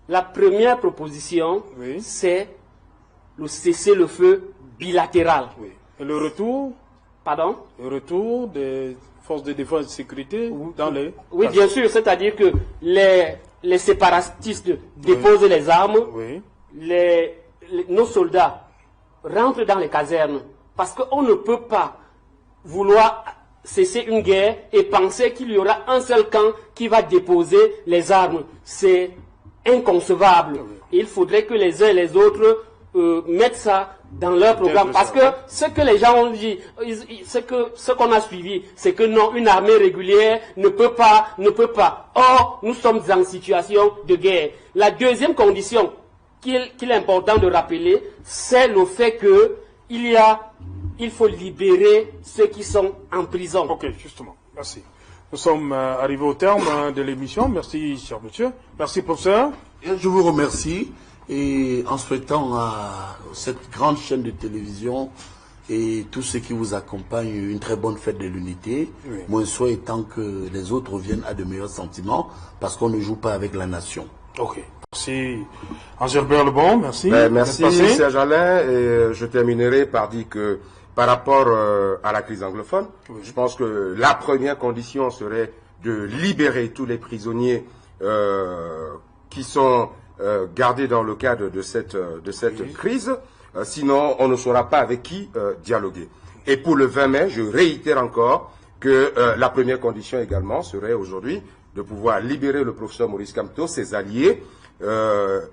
La première proposition, c'est le cessez-le-feu bilatéral. Oui. Et le retour? Pardon? Le retour des forces de défense et de sécurité dans les... Oui, bien sûr, c'est-à-dire que les séparatistes déposent les armes, nos soldats rentrent dans les casernes, parce qu'on ne peut pas vouloir cesser une guerre et penser qu'il y aura un seul camp qui va déposer les armes. C'est inconcevable. Il faudrait que les uns et les autres mettent ça dans leur programme. Parce que ce que les gens ont dit, ce qu'on a suivi, c'est que non, une armée régulière ne peut pas. Or, nous sommes en situation de guerre. La deuxième condition qu'il est important de rappeler, c'est le fait qu'il faut libérer ceux qui sont en prison. Ok, justement. Merci. Nous sommes arrivés au terme de l'émission. Merci, cher monsieur. Merci, professeur. Je vous remercie. Et en souhaitant à cette grande chaîne de télévision et tous ceux qui vous accompagnent une très bonne fête de l'unité, mon souhait étant que les autres viennent à de meilleurs sentiments, parce qu'on ne joue pas avec la nation. Ok. Merci Angèle Lebon, merci. Merci Serge Alain, et je terminerai par dire que par rapport à la crise anglophone, je pense que la première condition serait de libérer tous les prisonniers qui sont gardés dans le cadre de cette crise, sinon on ne saura pas avec qui dialoguer. Et pour le 20 mai, je réitère encore que la première condition également serait aujourd'hui de pouvoir libérer le professeur Maurice Kamto, ses alliés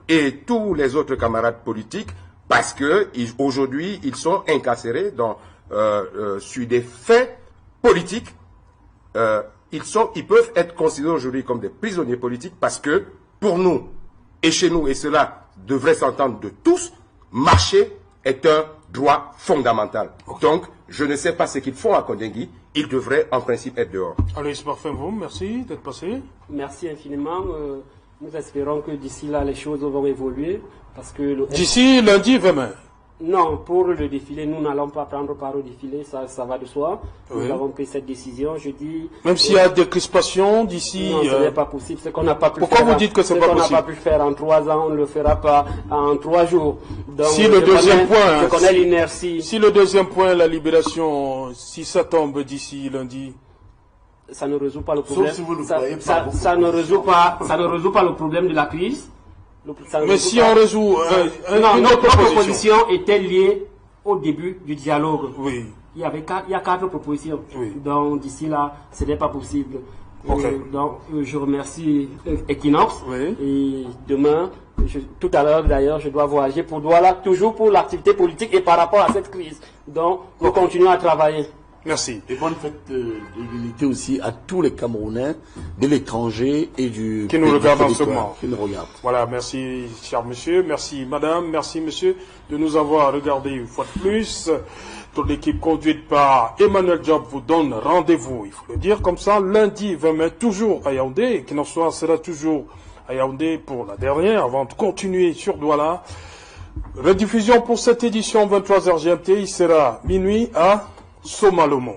et tous les autres camarades politiques, parce que aujourd'hui ils sont incarcérés sur des faits politiques. Ils peuvent être considérés aujourd'hui comme des prisonniers politiques parce que pour nous et chez nous, et cela devrait s'entendre de tous, marcher est un droit fondamental. Donc, je ne sais pas ce qu'ils font à Kondengui, ils devraient en principe être dehors. Allez, Parfum, merci d'être passé. Merci infiniment. Nous espérons que d'ici là, les choses vont évoluer. D'ici lundi 20 mai. Non, pour le défilé, nous n'allons pas prendre part au défilé, ça va de soi. Nous avons pris cette décision, je dis... Même s'il y a des crispations d'ici... Non, ce n'est pas possible, ce qu'on n'a pas pu faire... Pourquoi vous dites que c'est pas possible? Ce qu'on n'a pas pu faire en 3 ans, on ne le fera pas en 3 jours. Donc, si le deuxième point... Je connais l'inertie. Si le deuxième point, la libération, si ça tombe d'ici lundi... Ça ne résout pas le problème. Sauf si vous ça ne résout pas le problème de la crise. Mais si on résout... notre proposition était liée au début du dialogue. Oui. Il y a 4 propositions. Oui. Donc d'ici là, ce n'est pas possible. Okay. Donc je remercie Equinox. Oui. Et demain, tout à l'heure d'ailleurs, je dois voyager pour Douala, toujours pour l'activité politique et par rapport à cette crise. Donc nous continuons à travailler. Merci. Et bonne fête de l'unité aussi à tous les Camerounais de l'étranger et du... Qui nous regardent en ce moment. Qui nous regardent. Voilà, merci cher monsieur, merci madame, merci monsieur de nous avoir regardé une fois de plus. Toute l'équipe conduite par Emmanuel Job vous donne rendez-vous, il faut le dire comme ça, lundi 20 mai, toujours à Yaoundé, et qui n'en soit sera toujours à Yaoundé pour la dernière, avant de continuer sur Douala. Rediffusion pour cette édition 23h GMT, il sera minuit à Somalomo.